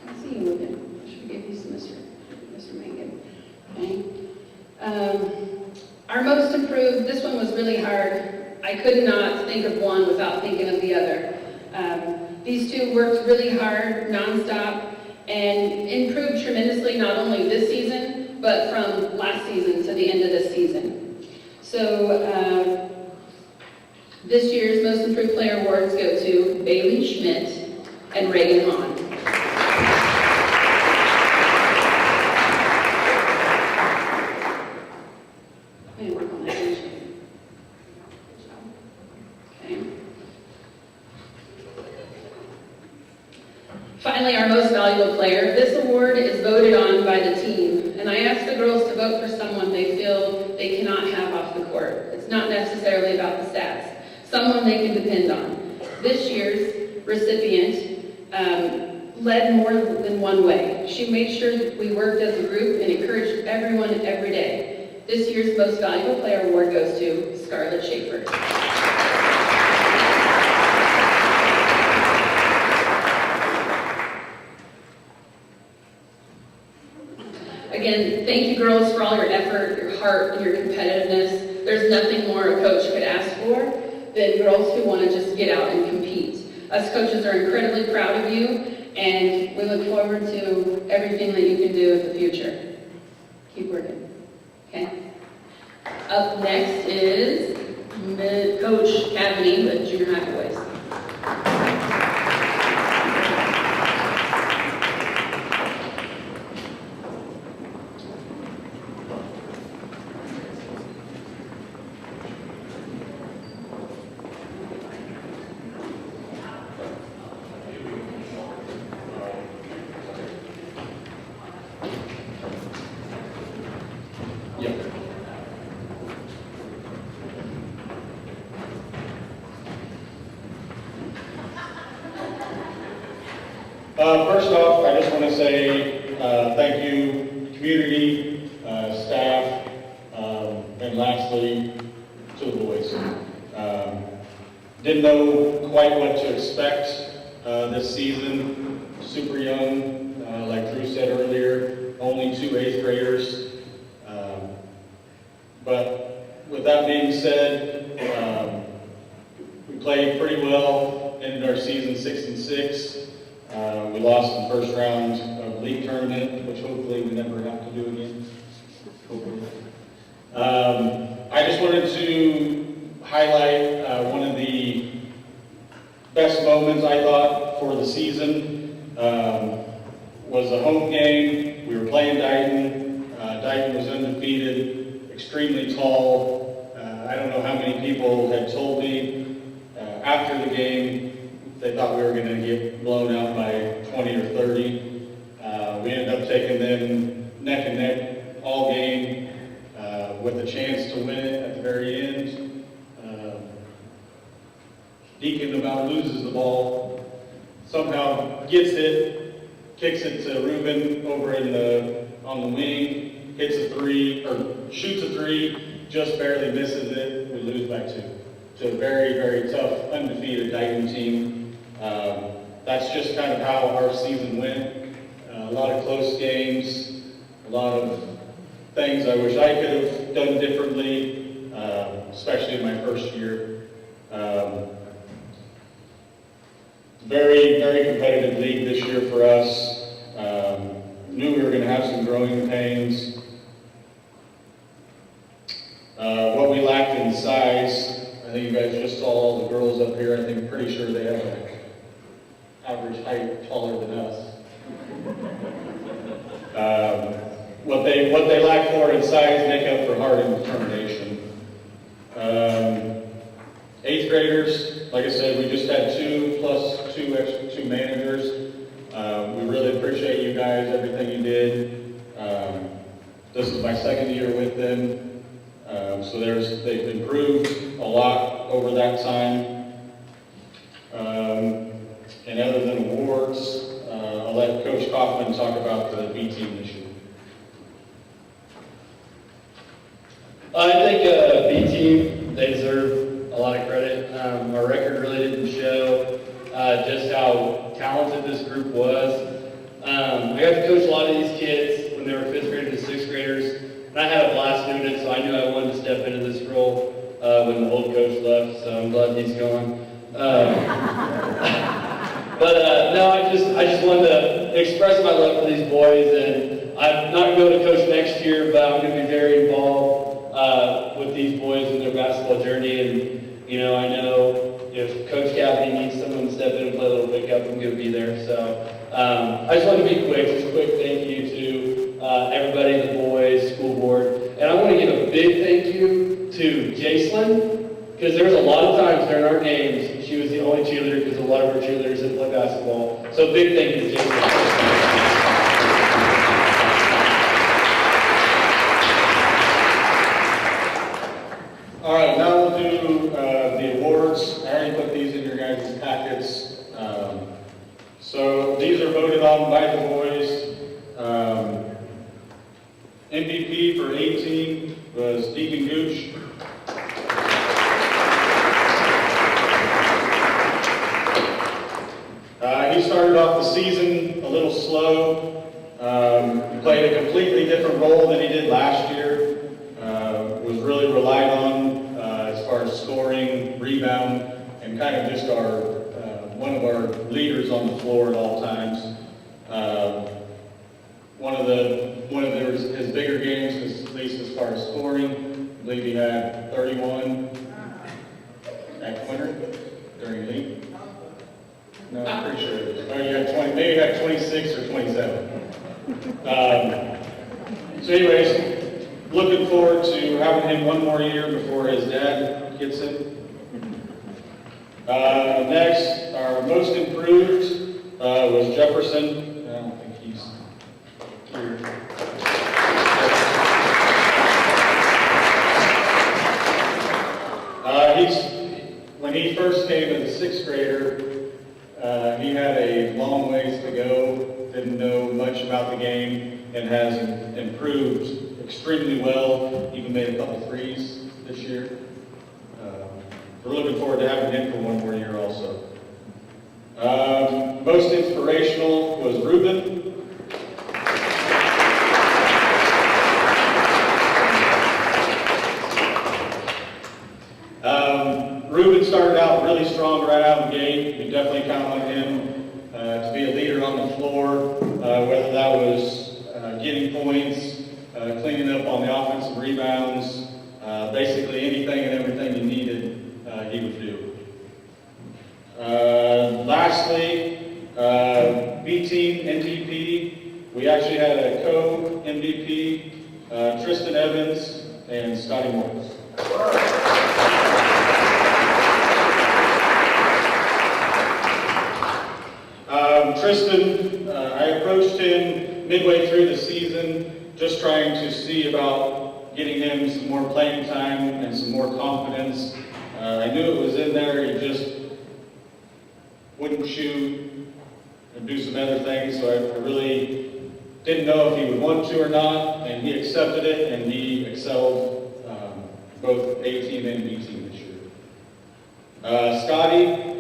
I see you looking. I should give you some Mr. Mangan. Okay. Our most improved, this one was really hard. I could not think of one without thinking of the other. These two worked really hard, nonstop, and improved tremendously not only this season, but from last season to the end of this season. So This year's Most Improved Player awards go to Bailey Schmidt and Reagan Hahn. I'm gonna work on that. Good job. Okay. Finally, our most valuable player. This award is voted on by the team, and I ask the girls to vote for someone they feel they cannot have off the court. It's not necessarily about the stats. Someone they can depend on. This year's recipient led more than one way. She made sure that we worked as a group and encouraged everyone every day. This year's Most Valuable Player award goes to Scarlett Schaefer. Again, thank you girls for all your effort, your heart, and your competitiveness. There's nothing more a coach could ask for than girls who want to just get out and compete. Us coaches are incredibly proud of you, and we look forward to everything that you can do in the future. Keep working, okay? Up next is Coach Cavity with Junior High Boys. First off, I just want to say thank you, community, staff, and lastly, to the boys. Didn't know quite what to expect this season. Super young, like Drew said earlier, only 2 8th graders. But with that being said, we played pretty well, ended our season 6-6. We lost in the first round of the league tournament, which hopefully we never have to do again. Hopefully. I just wanted to highlight one of the best moments I thought for the season was a home game. We were playing Dighton. Dighton was undefeated, extremely tall. I don't know how many people had told me after the game they thought we were going to get blown out by 20 or 30. We ended up taking them neck and neck all game with a chance to win it at the very end. Deacon about loses the ball, somehow gets it, kicks it to Ruben over on the wing, hits a 3, or shoots a 3, just barely misses it. We lose by 2 to a very, very tough, undefeated Dighton team. That's just kind of how our season went. A lot of close games, a lot of things I wish I could have done differently, especially in my first year. Very, very competitive league this year for us. Knew we were going to have some growing pains. What we lacked in size, I think you guys just saw all the girls up here. I think pretty sure they have an average height taller than us. What they lack for in size make up for heart and determination. 8th graders, like I said, we just had 2 plus 2 managers. We really appreciate you guys, everything you did. This is my 2nd year with them. So they've improved a lot over that time. And other than awards, I'll let Coach Kaufman talk about the B team this year. I think B team, they deserve a lot of credit. Our record really didn't show just how talented this group was. I got to coach a lot of these kids when they were 5th graders and 6th graders, and I had a blast doing it, so I knew I wanted to step into this role when the old coach left, so I'm glad he's gone. No, I just wanted to express my love for these boys, and I'm not going to be able to coach next year, but I'm going to be very involved with these boys in their basketball journey, and I know Because there was a lot of times during our games, she was the only cheerleader because a lot of our cheerleaders didn't play basketball. So big thank you to Jason. All right, now we'll do the awards. I already put these in your guys' packets. So these are voted on by the boys. MVP for 18 was Deacon Gooch. He started off the season a little slow. He played a completely different role than he did last year. Was really relied on as far as scoring, rebound, and kind of just one of our leaders on the floor at all times. One of his bigger games was at least as far as scoring. I believe he had 31 at Quinter during league. No, I'm pretty sure it was. Oh, you had 20, maybe you had 26 or 27. So anyways, looking forward to having him one more year before his dad gets it. Next, our most improved was Jefferson. I don't think he's here. When he first came as a 6th grader, he had a long ways to go, didn't know much about the game, and has improved extremely well, even made a couple threes this year. We're looking forward to having him for one more year also. Most inspirational was Ruben. Ruben started out really strong right out of the gate. We definitely count on him to be a leader on the floor, whether that was getting points, cleaning up on the offensive rebounds, basically anything and everything you needed, he would do. Lastly, B-Team MVP, we actually had a co-MVP, Tristan Evans and Scotty Morris. Tristan, I approached him midway through the season, just trying to see about getting him some more playing time and some more confidence. I knew it was in there, he just wouldn't shoot and do some other things, so I really didn't know if he would want to or not, and he accepted it, and he excelled both A-Team and B-Team this year. Scotty,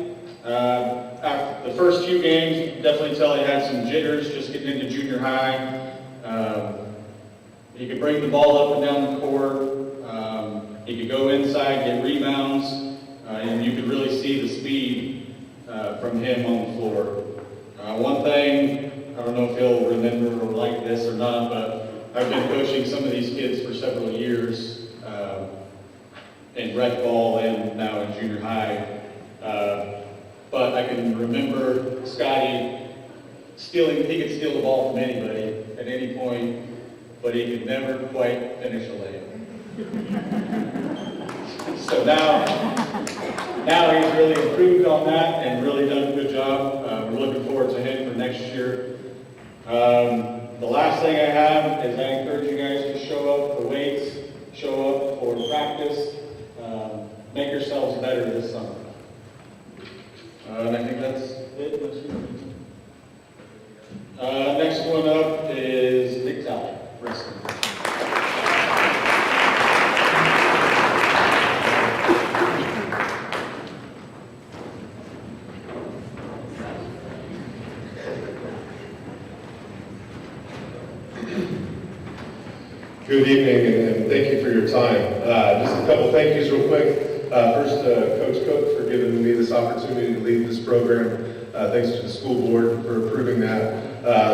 after the first few games, definitely tell he had some jitters just getting into junior high. He could bring the ball up and down the court. He could go inside, get rebounds, and you could really see the speed from him on the floor. One thing, I don't know if he'll remember or like this or not, but I've been coaching some of these kids for several years in rec ball and now in junior high. But I can remember Scotty he could steal the ball from anybody at any point, but he could never quite finish a layup. So now he's really improved on that and really done a good job. We're looking forward to him for next year. The last thing I have is I encourage you guys to show up for weights, show up for practice, make yourselves better this summer. And I think that's it. Next one up is Nick Talley, wrestling. Good evening, and thank you for your time. Just a couple thank yous real quick. First, Coach Cook for giving me this opportunity to lead this program. Thanks to the school board for approving that.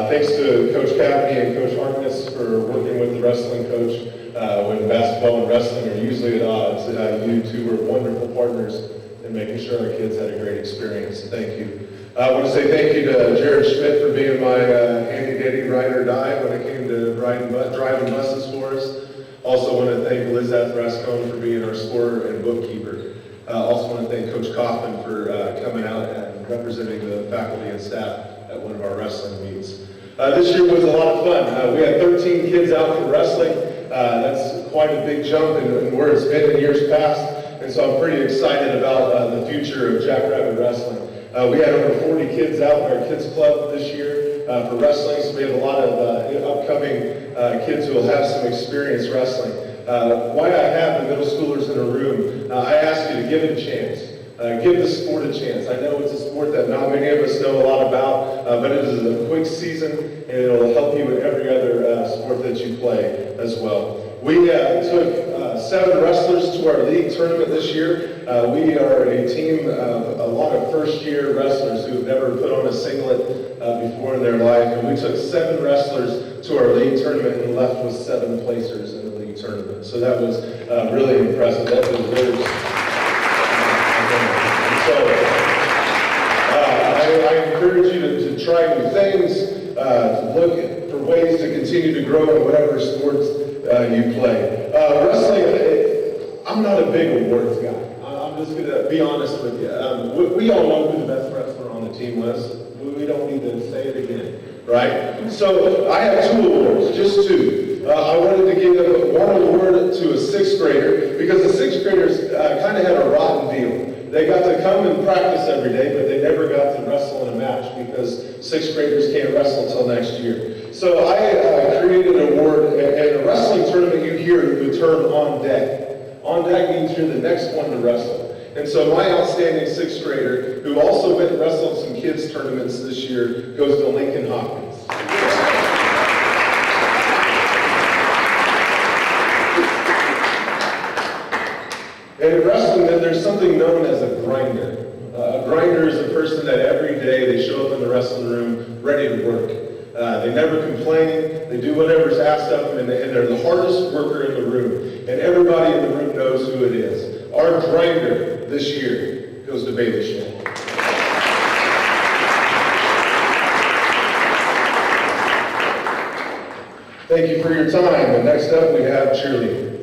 Thanks to Coach Cappy and Coach Harkness for working with the wrestling coach when basketball and wrestling are usually at odds. You two were wonderful partners in making sure our kids had a great experience. Thank you. I want to say thank you to Jared Schmidt for being my handy-dandy ride or die when it came to driving buses for us. Also want to thank Lizette Rascone for being our scorer and bookkeeper. Also want to thank Coach Kaufman for coming out and representing the faculty and staff at one of our wrestling meets. This year was a lot of fun. We had 13 kids out for wrestling. That's quite a big jump in where it's been in years past. And so I'm pretty excited about the future of Jackrabbit Wrestling. We had over 40 kids out in our kids club this year for wrestling, so we have a lot of upcoming kids who will have some experience wrestling. Why I have the middle schoolers in a room, I ask you to give it a chance. Give the sport a chance. I know it's a sport that not many of us know a lot about, but it is a quick season, and it'll help you in every other sport that you play as well. We took 7 wrestlers to our league tournament this year. We are a team of a lot of first-year wrestlers who have never put on a singlet before in their life, and we took 7 wrestlers to our league tournament and left with 7 placers in the league tournament. So that was really impressive. That was really so I encourage you to try new things, to look for ways to continue to grow in whatever sports you play. Wrestling, I'm not a big awards guy. I'm just going to be honest with you. We all know who the best wrestler on the team was. We don't need to say it again, right? So I have 2 awards, just 2. I wanted to give one award to a 6th grader because the 6th graders kind of had a rotten deal. They got to come and practice every day, but they never got to wrestle in a match because 6th graders can't wrestle until next year. So I created an award, and a wrestling tournament you hear the term on deck. On deck means you're the next one to wrestle. And so my outstanding 6th grader, who also went and wrestled some kids tournaments this year, goes to Lincoln Hopkins. And in wrestling, then, there's something known as a grinder. A grinder is a person that every day they show up in the wrestling room ready to work. They never complain, they do whatever's asked of them, and they're the hardest worker in the room. And everybody in the room knows who it is. Our grinder this year goes to Bailey Schmidt. Thank you for your time. And next up, we have cheerleading.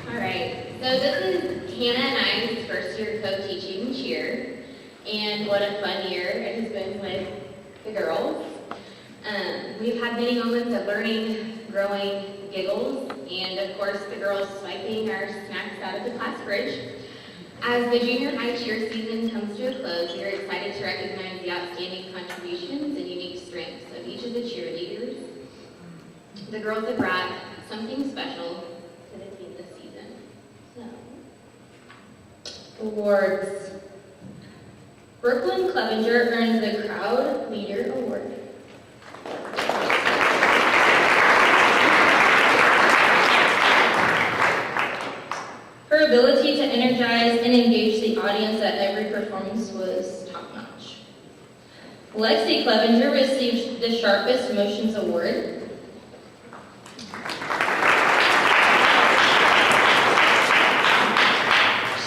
All right, so this is Hannah and I's first year co-teaching cheer, and what a fun year it has been with the girls. We've had many moments of learning, growing, giggles, and of course the girls swiping our snacks out of the class fridge. As the junior high cheer season comes to a close, we are excited to recognize the outstanding contributions and unique strengths of each of the cheerleaders. The girls have brought something special to the team this season. So, Awards. Brooklyn Clevenger earned the Crowd Leader Award. Her ability to energize and engage the audience at every performance was top-notch. Lexi Clevenger received the Sharpest Motions Award.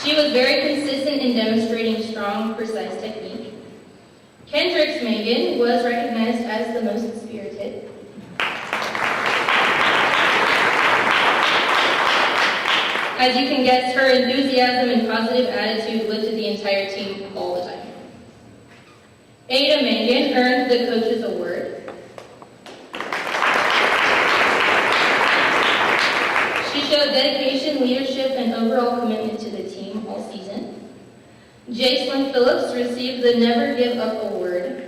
She was very consistent in demonstrating strong, precise technique. Kendrick's Megan was recognized as the most spirited. As you can guess, her enthusiasm and positive attitude lifted the entire team all the time. Ada Mangan earned the Coach's Award. She showed dedication, leadership, and overall commitment to the team all season. Jacelyn Phillips received the Never Give Up Award.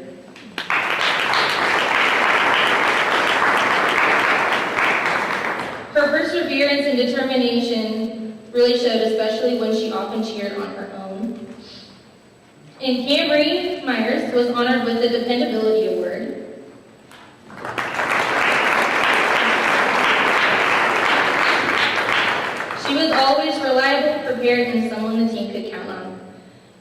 Her perseverance and determination really showed, especially when she often cheered on her own. And Camry Myers was honored with the Dependability Award. She was always reliable, prepared, and someone the team could count on.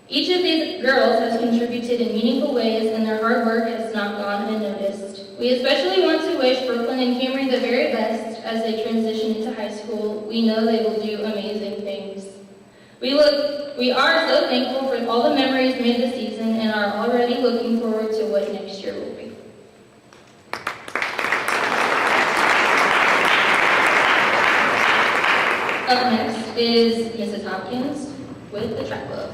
Each of these girls has contributed in meaningful ways, and their hard work has not gone unnoticed. We especially want to wish Brooklyn and Camry the very best as they transition into high school. We know they will do amazing things. We are so thankful for all the memories made this season and are already looking forward to what next year will be. Up next is Mrs. Hopkins with the track club.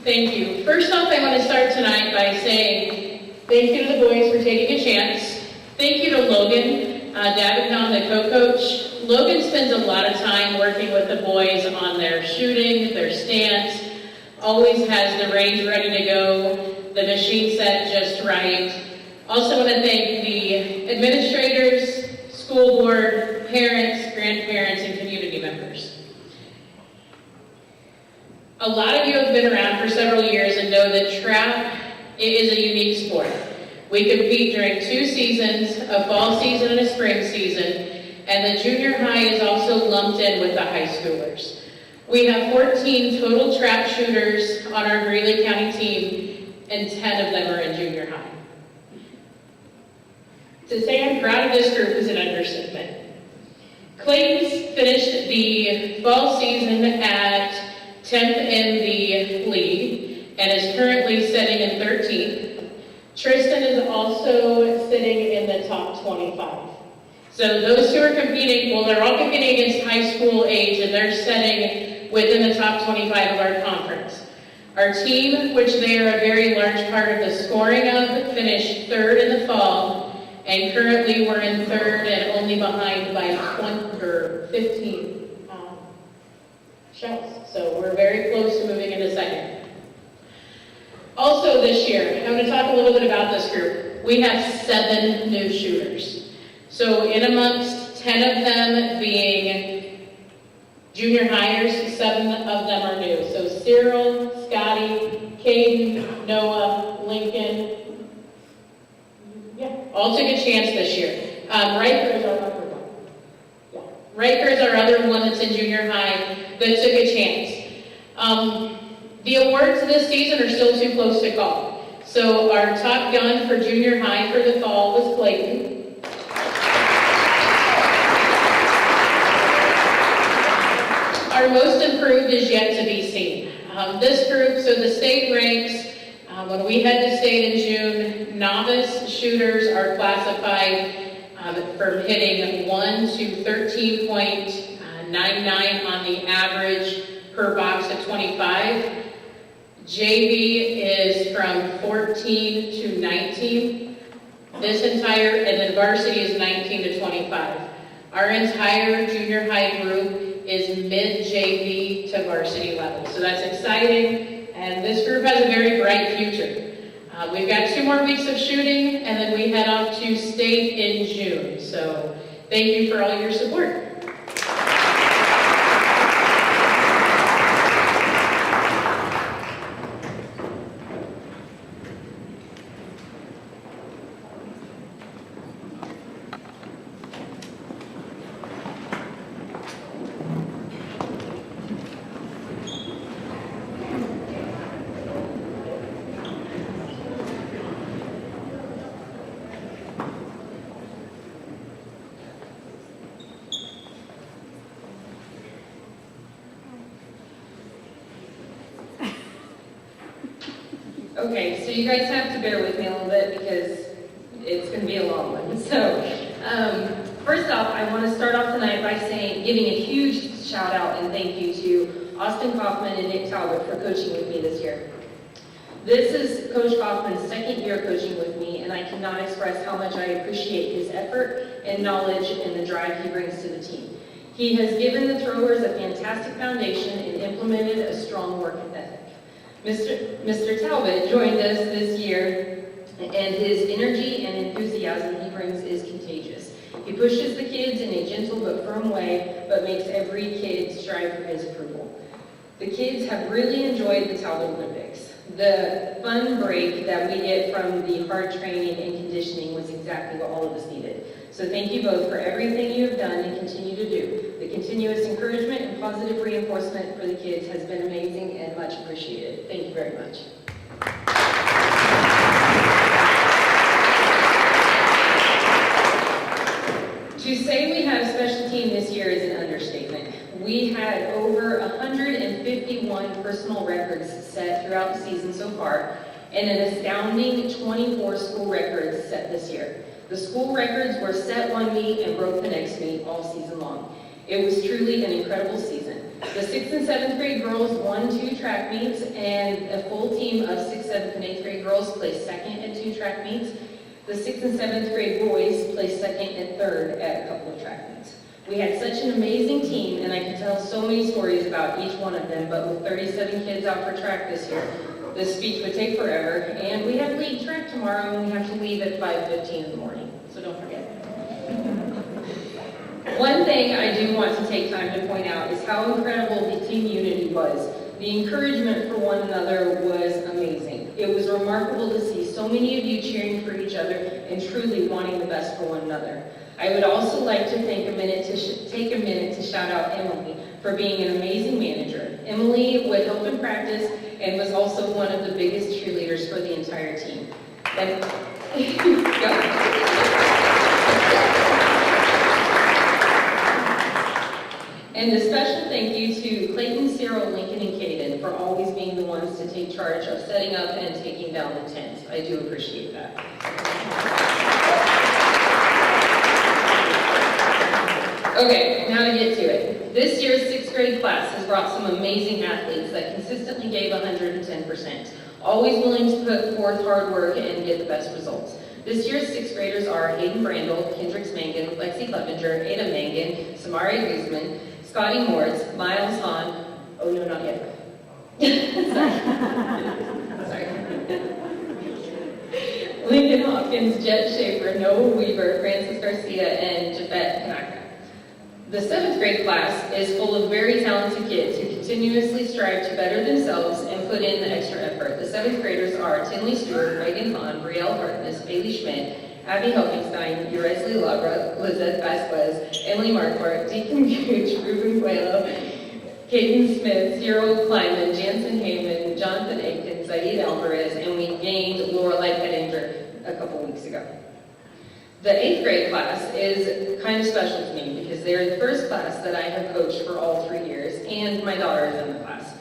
Thank you. First off, I want to start tonight by saying thank you to the boys for taking a chance. Thank you to Logan Davenport, the co-coach. Logan spends a lot of time working with the boys on their shooting, their stance, always has the range ready to go, the machine set just right. Also want to thank the administrators, school board, parents, grandparents, and community members. A lot of you have been around for several years and know that trap is a unique sport. We compete during 2 seasons, a fall season and a spring season, and the junior high is also lumped in with the high schoolers. We have 14 total trap shooters on our Greeley County team, and 10 of them are in junior high. To say I'm proud of this group is an understatement. Clayton's finished the fall season at 10th in the league and is currently sitting in 13th. Tristan is also sitting in the top 25. So those two are competing, well, they're all competing against high school age, and they're sitting within the top 25 of our conference. Our team, which they are a very large part of the scoring of, finished 3rd in the fall, and currently we're in 3rd and only behind by 20 or 15 shells. So we're very close to moving into 2nd. Also this year, I'm going to talk a little bit about this group. We have 7 new shooters. So in amongst 10 of them being junior hires, 7 of them are new. So Cyril, Scotty, Caden, Noah, Lincoln, all took a chance this year. Riker is our other one that's in junior high that took a chance. The awards this season are still too close to call. So our top gun for junior high for the fall was Clayton. Our most improved is yet to be seen. This group, so the state ranks, when we head to state in June, novice shooters are classified from hitting 1 to 13.99 on the average per box at 25. JV is from 14 to 19. This entire, and then varsity is 19 to 25. Our entire junior high group is mid-JV to varsity level. So that's exciting, and this group has a very bright future. We've got 2 more weeks of shooting, and then we head off to state in June. So thank you for all your support. Okay, so you guys have to bear with me a little bit because it's going to be a long one. So, first off, I want to start off tonight by giving a huge shout out and thank you to Austin Kaufman and Nick Talbot for coaching with me this year. This is Coach Kaufman's 2nd year coaching with me, and I cannot express how much I appreciate his effort and knowledge and the drive he brings to the team. He has given the throwers a fantastic foundation and implemented a strong work ethic. Mr. Talbot joined us this year, and his energy and enthusiasm he brings is contagious. He pushes the kids in a gentle but firm way, but makes every kid strive for his approval. The kids have really enjoyed the Talbot Olympics. The fun break that we get from the hard training and conditioning was exactly what all of us needed. So thank you both for everything you have done and continue to do. The continuous encouragement and positive reinforcement for the kids has been amazing and much appreciated. Thank you very much. To say we had a special team this year is an understatement. We had over 151 personal records set throughout the season so far, and an astounding 24 school records set this year. The school records were set one meet and broke the next meet all season long. It was truly an incredible season. The 6th and 7th grade girls won 2 track meets, and a full team of 6th, 7th, and 8th grade girls placed second at 2 track meets. The 6th and 7th grade boys placed second and third at a couple of track meets. We had such an amazing team, and I could tell so many stories about each one of them, but with 37 kids out for track this year, this speech would take forever, and we have league track tomorrow, and we have to leave at 5:15 in the morning, so don't forget. One thing I do want to take time to point out is how incredible the team unity was. The encouragement for one another was amazing. It was remarkable to see so many of you cheering for each other and truly wanting the best for one another. I would also like to take a minute to shout out Emily for being an amazing manager. Emily would help in practice and was also one of the biggest cheerleaders for the entire team. And a special thank you to Clayton, Cyril, Lincoln, and Caden for always being the ones to take charge of setting up and taking down the tent. I do appreciate that. Okay, now to get to it. This year's 6th grade class has brought some amazing athletes that consistently gave 110%, always willing to put forth hard work and get the best results. This year's 6th graders are Hayden Brandel, Kendricks Mangan, Lexi Clevenger, Ada Mangan, Samari Guzman, Scotty Moritz, Miles Hahn, oh no, not yet. Sorry. Lincoln Hopkins, Jet Schaefer, Noah Weaver, Francis Garcia, and Javette Kanaka. The 7th grade class is full of very talented kids who continuously strive to better themselves and put in the extra effort. The 7th graders are Tinley Stewart, Reagan Hahn, Brielle Hartness, Bailey Schmidt, Abby Helfingstein, Uresley Labra, Lizette Vasquez, Emily Marquardt, Deacon Gooch, Ruben Coelho, Caden Smith, Cyril Kleiman, Jansen Heyman, Jonathan Aiken, Zaid Alvarez, and we gained Lorelei Pettinger a couple weeks ago. The 8th grade class is kind of special to me because they're the first class that I have coached for all 3 years, and my daughter is in the class.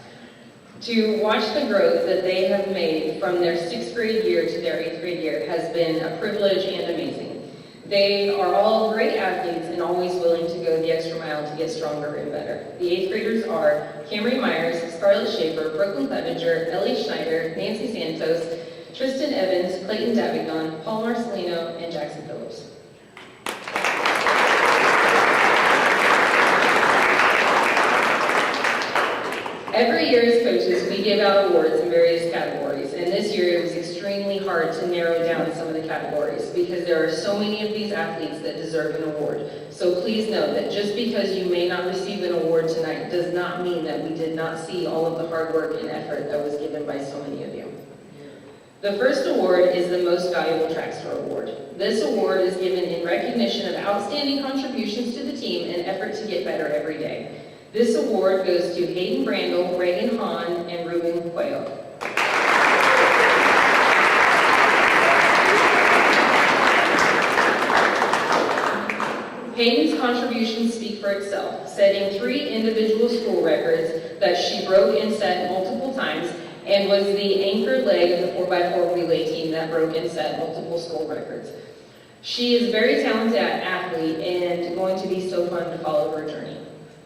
To watch the growth that they have made from their 6th grade year to their 8th grade year has been a privilege and amazing. They are all great athletes and always willing to go the extra mile to get stronger and better. The 8th graders are Camry Myers, Scarlett Schaefer, Brooklyn Clevenger, Ellie Schneider, Nancy Santos, Tristan Evans, Clayton Davignon, Paul Marcelino, and Jackson Phillips. Every year as coaches, we give out awards in various categories, and this year it was extremely hard to narrow down some of the categories because there are so many of these athletes that deserve an award. So please know that just because you may not receive an award tonight does not mean that we did not see all of the hard work and effort that was given by so many of you. The first award is the Most Valuable Track Star Award. This award is given in recognition of outstanding contributions to the team and effort to get better every day. This award goes to Hayden Brandel, Reagan Hahn, and Ruben Coelho. Hayden's contributions speak for itself, setting 3 individual school records that she broke and set multiple times, and was the anchored leg of the 4x4 relay team that broke and set multiple school records. She is a very talented athlete and going to be so fun to follow her journey.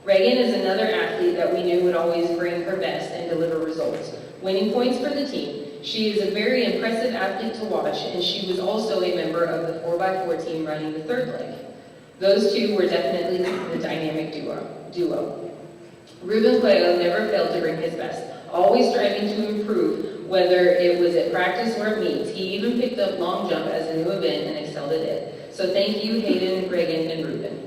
Reagan is another athlete that we knew would always bring her best and deliver results, winning points for the team. She is a very impressive athlete to watch, and she was also a member of the 4x4 team running the third leg. Those two were definitely the dynamic duo. Ruben Coelho never failed to bring his best, always striving to improve, whether it was at practice or at meets. He even picked up long jump as a new event and excelled at it. So thank you, Hayden, Reagan, and Ruben.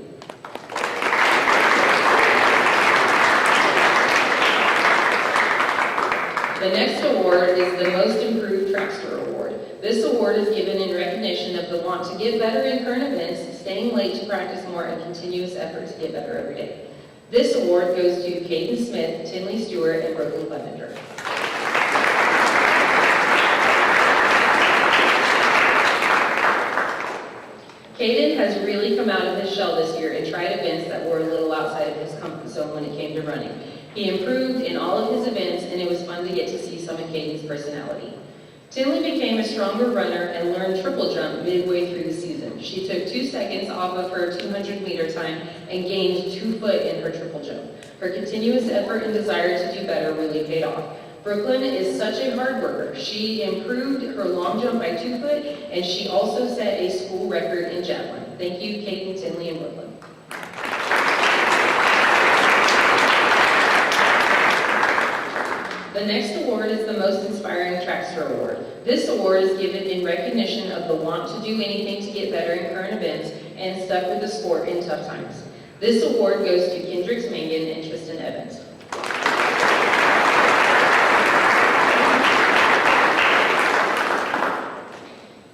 The next award is the Most Improved Trackster Award. This award is given in recognition of the want to get better in current events, staying late to practice more, and continuous effort to get better every day. This award goes to Caden Smith, Tinley Stewart, and Brooklyn Clevenger. Caden has really come out of his shell this year and tried events that were a little outside of his comfort zone when it came to running. He improved in all of his events, and it was fun to get to see some of Caden's personality. Tinley became a stronger runner and learned triple jump midway through the season. She took 2 seconds off of her 200-meter time and gained 2 foot in her triple jump. Her continuous effort and desire to do better really paid off. Brooklyn is such a hard worker. She improved her long jump by 2 foot, and she also set a school record in javelin. Thank you, Caden, Tinley, and Brooklyn. The next award is the Most Inspiring Trackster Award. This award is given in recognition of the want to do anything to get better in current events and stuck with the sport in tough times. This award goes to Kendricks Mangan and Tristan Evans.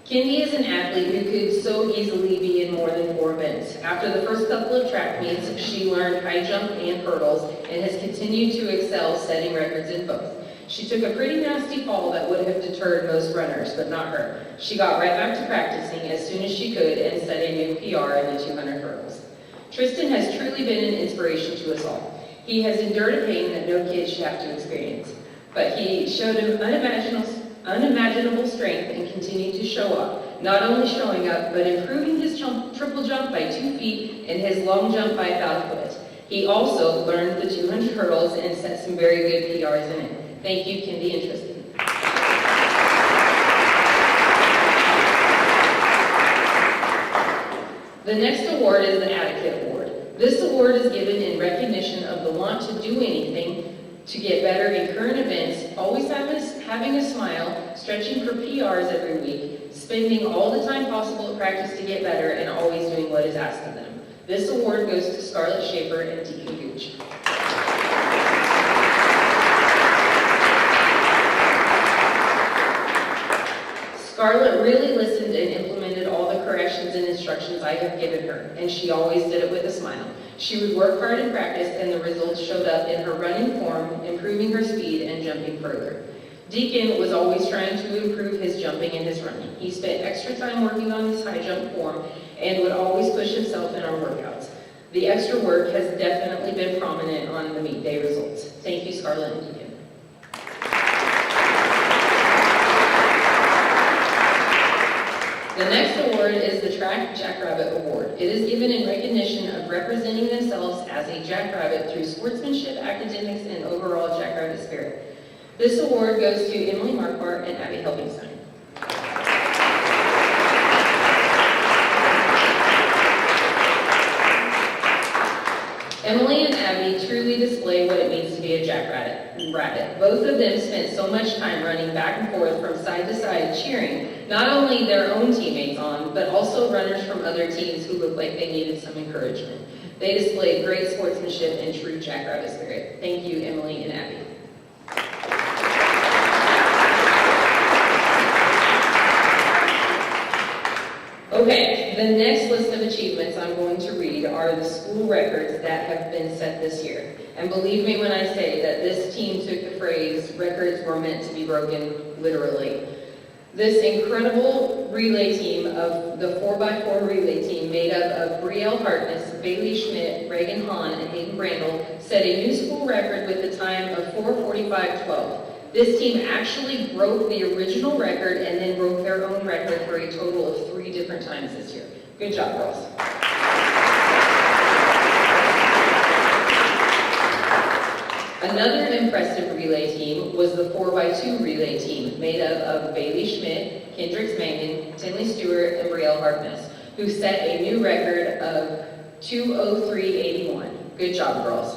Kendi is an athlete who could so easily be in more than 4 events. After the first couple of track meets, she learned high jump and hurdles and has continued to excel, setting records in both. She took a pretty nasty fall that would have deterred most runners, but not her. She got right back to practicing as soon as she could and set a new PR in the 200 hurdles. Tristan has truly been an inspiration to us all. He has endured a pain that no kid should have to experience, but he showed an unimaginable strength and continued to show up, not only showing up, but improving his triple jump by 2 feet and his long jump by about a foot. He also learned the 200 hurdles and set some very good PRs in it. Thank you, Kendi and Tristan. The next award is the Advocate Award. This award is given in recognition of the want to do anything to get better in current events, always having a smile, stretching for PRs every week, spending all the time possible at practice to get better, and always doing what is asked of them. This award goes to Scarlett Schaefer and Deacon Gooch. Scarlett really listened and implemented all the corrections and instructions I have given her, and she always did it with a smile. She would work hard in practice, and the results showed up in her running form, improving her speed and jumping further. Deacon was always trying to improve his jumping and his running. He spent extra time working on his high jump form and would always push himself in our workouts. The extra work has definitely been prominent on the meet day results. Thank you, Scarlett and Deacon. The next award is the Track Jackrabbit Award. It is given in recognition of representing themselves as a jackrabbit through sportsmanship, academics, and overall jackrabbit spirit. This award goes to Emily Marquardt and Abby Helpingstein. Emily and Abby truly display what it means to be a jackrabbit. Both of them spent so much time running back and forth from side to side cheering not only their own teammates on, but also runners from other teams who looked like they needed some encouragement. They displayed great sportsmanship and true jackrabbit spirit. Thank you, Emily and Abby. Okay, the next list of achievements I'm going to read are the school records that have been set this year. And believe me when I say that this team took the phrase, records were meant to be broken, literally. This incredible relay team of the 4x4 relay team made up of Brielle Hartness, Bailey Schmidt, Reagan Hahn, and Hayden Brandel set a new school record with the time of 4:45:12. This team actually broke the original record and then broke their own record for a total of 3 different times this year. Good job, girls. Another impressive relay team was the 4x2 relay team, made up of Bailey Schmidt, Kendricks Mangan, Tinley Stewart, and Brielle Hartness, who set a new record of 2:03:81. Good job, girls.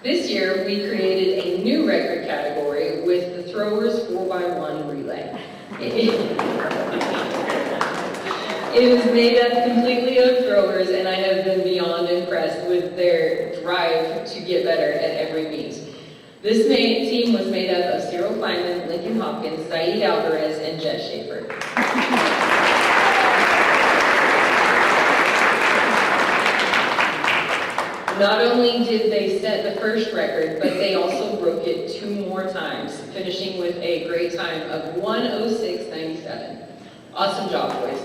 This year, we created a new record category with the throwers 4x1 relay. It is made up completely of throwers, and I have been beyond impressed with This team was made up of Cyril Kleinman, Lincoln Hopkins, Saeed Alvarez, and Jet Schaefer. Not only did they set the first record, but they also broke it 2 more times, finishing with a great time of 1:06.97. Awesome job, boys.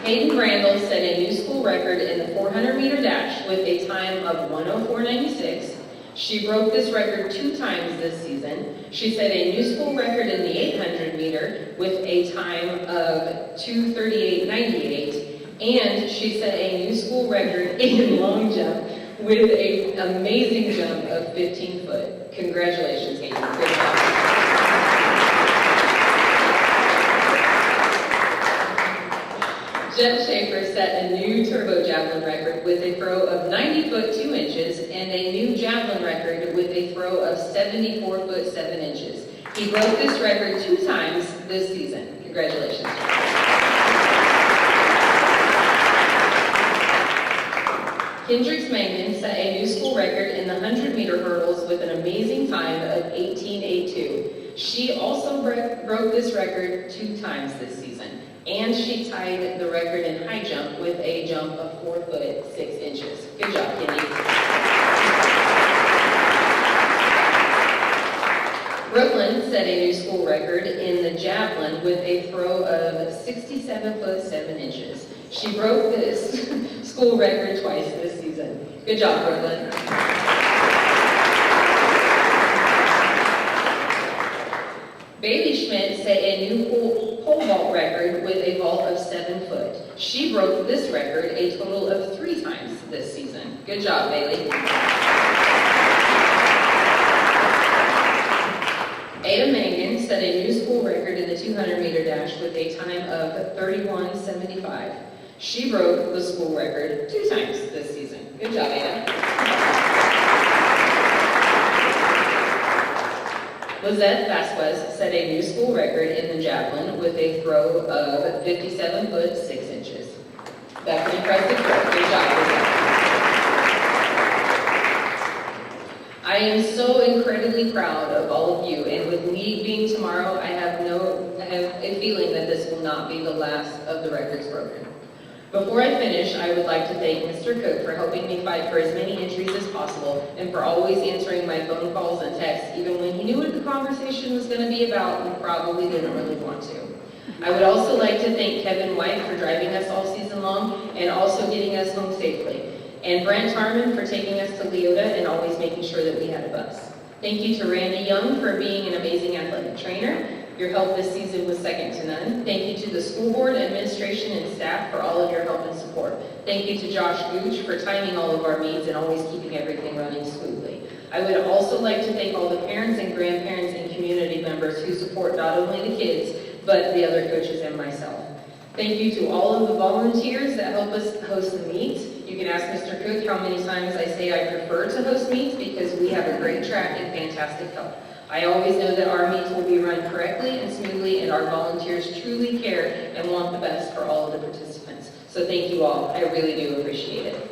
Hayden Randall set a new school record in the 400-meter dash with a time of 1:04.96. She broke this record 2 times this season. She set a new school record in the 800-meter with a time of 2:38.98, and she set a new school record in long jump with an amazing jump of 15 foot. Congratulations, Hayden. Great job. Jet Schaefer set a new turbo javelin record with a throw of 90 foot 2 inches and a new javelin record with a throw of 74 foot 7 inches. He broke this record 2 times this season. Congratulations. Kendricks Mangan set a new school record in the 100-meter hurdles with an amazing time of 18.82. She also broke this record 2 times this season. And she tied the record in high jump with a jump of 4 foot 6 inches. Good job, Kendi. Brooklyn set a new school record in the javelin with a throw of 67 foot 7 inches. She broke this school record twice this season. Good job, Brooklyn. Bailey Schmidt set a new pole vault record with a vault of 7 foot. She broke this record a total of 3 times this season. Good job, Bailey. Ada Mangan set a new school record in the 200-meter dash with a time of 31.75. She broke the school record 2 times this season. Good job, Ada. Lizette Vasquez set a new school record in the javelin with a throw of 57 foot 6 inches. That's an impressive throw. Good job, Lizette. I am so incredibly proud of all of you, and with league being tomorrow, I have a feeling that this will not be the last of the records broken. Before I finish, I would like to thank Mr. Cook for helping me fight for as many entries as possible and for always answering my phone calls and texts, even when he knew what the conversation was going to be about and probably didn't really want to. I would also like to thank Kevin White for driving us all season long and also getting us home safely, and Brent Harmon for taking us to Leota and always making sure that we had a bus. Thank you to Randy Young for being an amazing athletic trainer. Your help this season was second to none. Thank you to the school board, administration, and staff for all of your help and support. Thank you to Josh Gooch for timing all of our meets and always keeping everything running smoothly. I would also like to thank all the parents and grandparents and community members who support not only the kids, but the other coaches and myself. Thank you to all of the volunteers that help us host the meets. You can ask Mr. Cook how many times I say I prefer to host meets because we have a great track and fantastic help. I always know that our meets will be run correctly and smoothly, and our volunteers truly care and want the best for all of the participants. So thank you all. I really do appreciate it.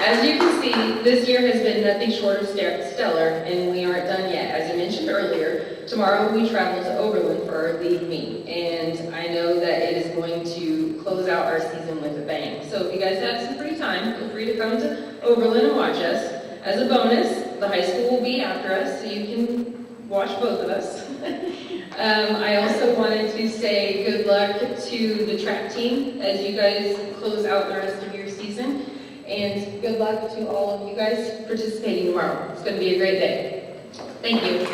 As you can see, this year has been nothing short of stellar, and we aren't done yet. As I mentioned earlier, tomorrow we travel to Oberlin for our league meet, and I know that it is going to close out our season with a bang. So if you guys have some free time, feel free to come to Oberlin and watch us. As a bonus, the high school will be after us, so you can watch both of us. I also wanted to say good luck to the track team as you guys close out the rest of your season. And good luck to all of you guys participating tomorrow. It's going to be a great day. Thank you.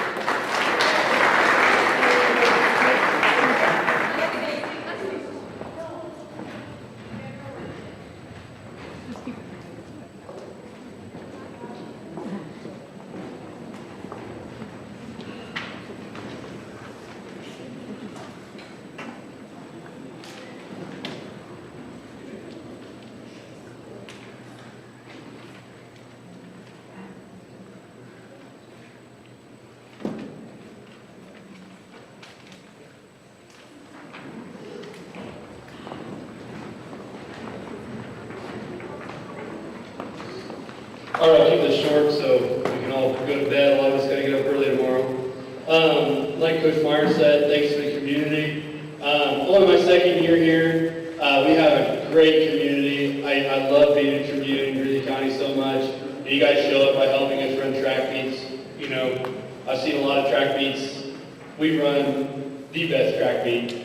All right, I'll keep this short so we can all go to bed. A lot of us got to get up early tomorrow. Like Coach Myers said, thanks to the community. Only my second year here. We have a great community. I love being in community in Greeley County so much. And you guys show up by helping us run track meets. You know, I've seen a lot of track meets. We run the best track meet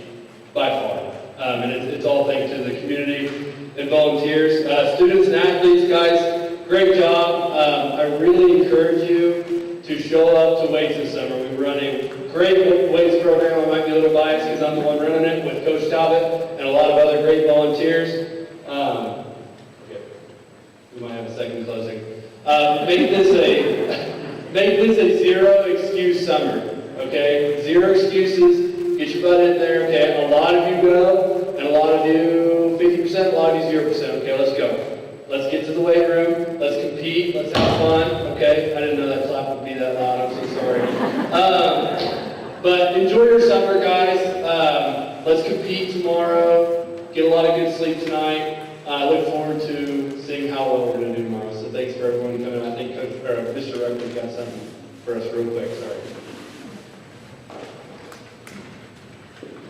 by far. And it's all thanks to the community and volunteers. Students and athletes, guys, great job. I really encourage you to show up to weights this summer. We run a great weights program. I might be a little biased because I'm the one running it with Coach Talbot and a lot of other great volunteers. Okay. We might have a second closing. Make this a zero excuse summer. Okay, 0 excuses. Get your butt in there. Okay, a lot of you go, and a lot of you 50%, a lot of you 0%. Okay, let's go. Let's get to the weight room. Let's compete. Let's have fun. Okay, I didn't know that clap would be that loud. I'm so sorry. But enjoy your summer, guys. Let's compete tomorrow. Get a lot of good sleep tonight. I look forward to seeing how well we're going to do tomorrow. So thanks for everyone coming. I think Mr. Ruckman's got something for us real quick. Sorry.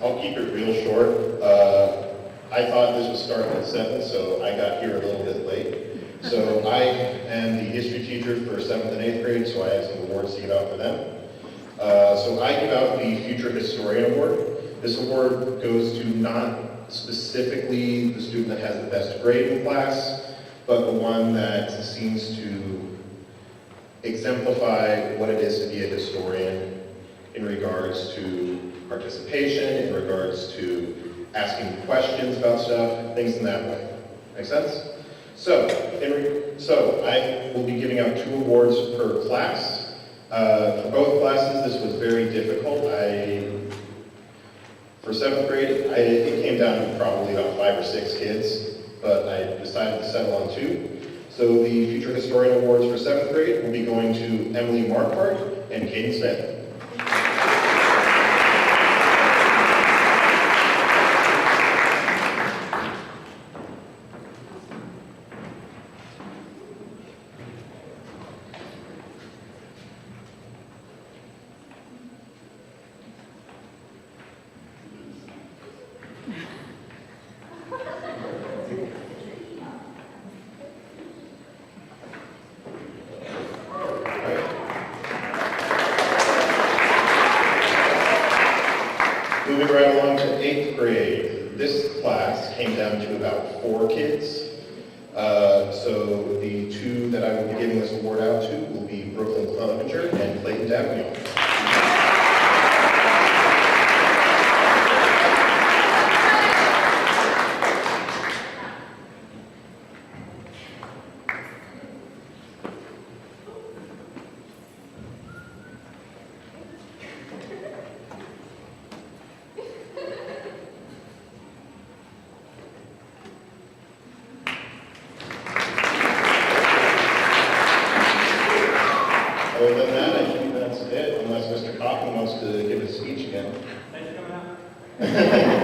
I'll keep it real short. I thought this was starting at 7, so I got here a little bit late. So I am the history teacher for 7th and 8th grade, so I have some awards to give out for them. So I give out the Future Historian Award. This award goes to not specifically the student that has the best grade in class, but the one that seems to exemplify what it is to be a historian in regards to participation, in regards to asking questions about stuff, things in that way. Make sense? So I will be giving out 2 awards per class. For both classes, this was very difficult. For 7th grade, it came down to probably about 5 or 6 kids, but I decided to settle on 2. So the Future Historian Awards for 7th grade will be going to Emily Marquardt and Kaden Smith. Moving right along to 8th grade, this class came down to about 4 kids. So the 2 that I will be giving this award out to will be Brooklyn Clevenger and Clayton Davignon. Other than that, I think that's it, unless Mr. Coffin wants to give a speech again. Thanks for coming out.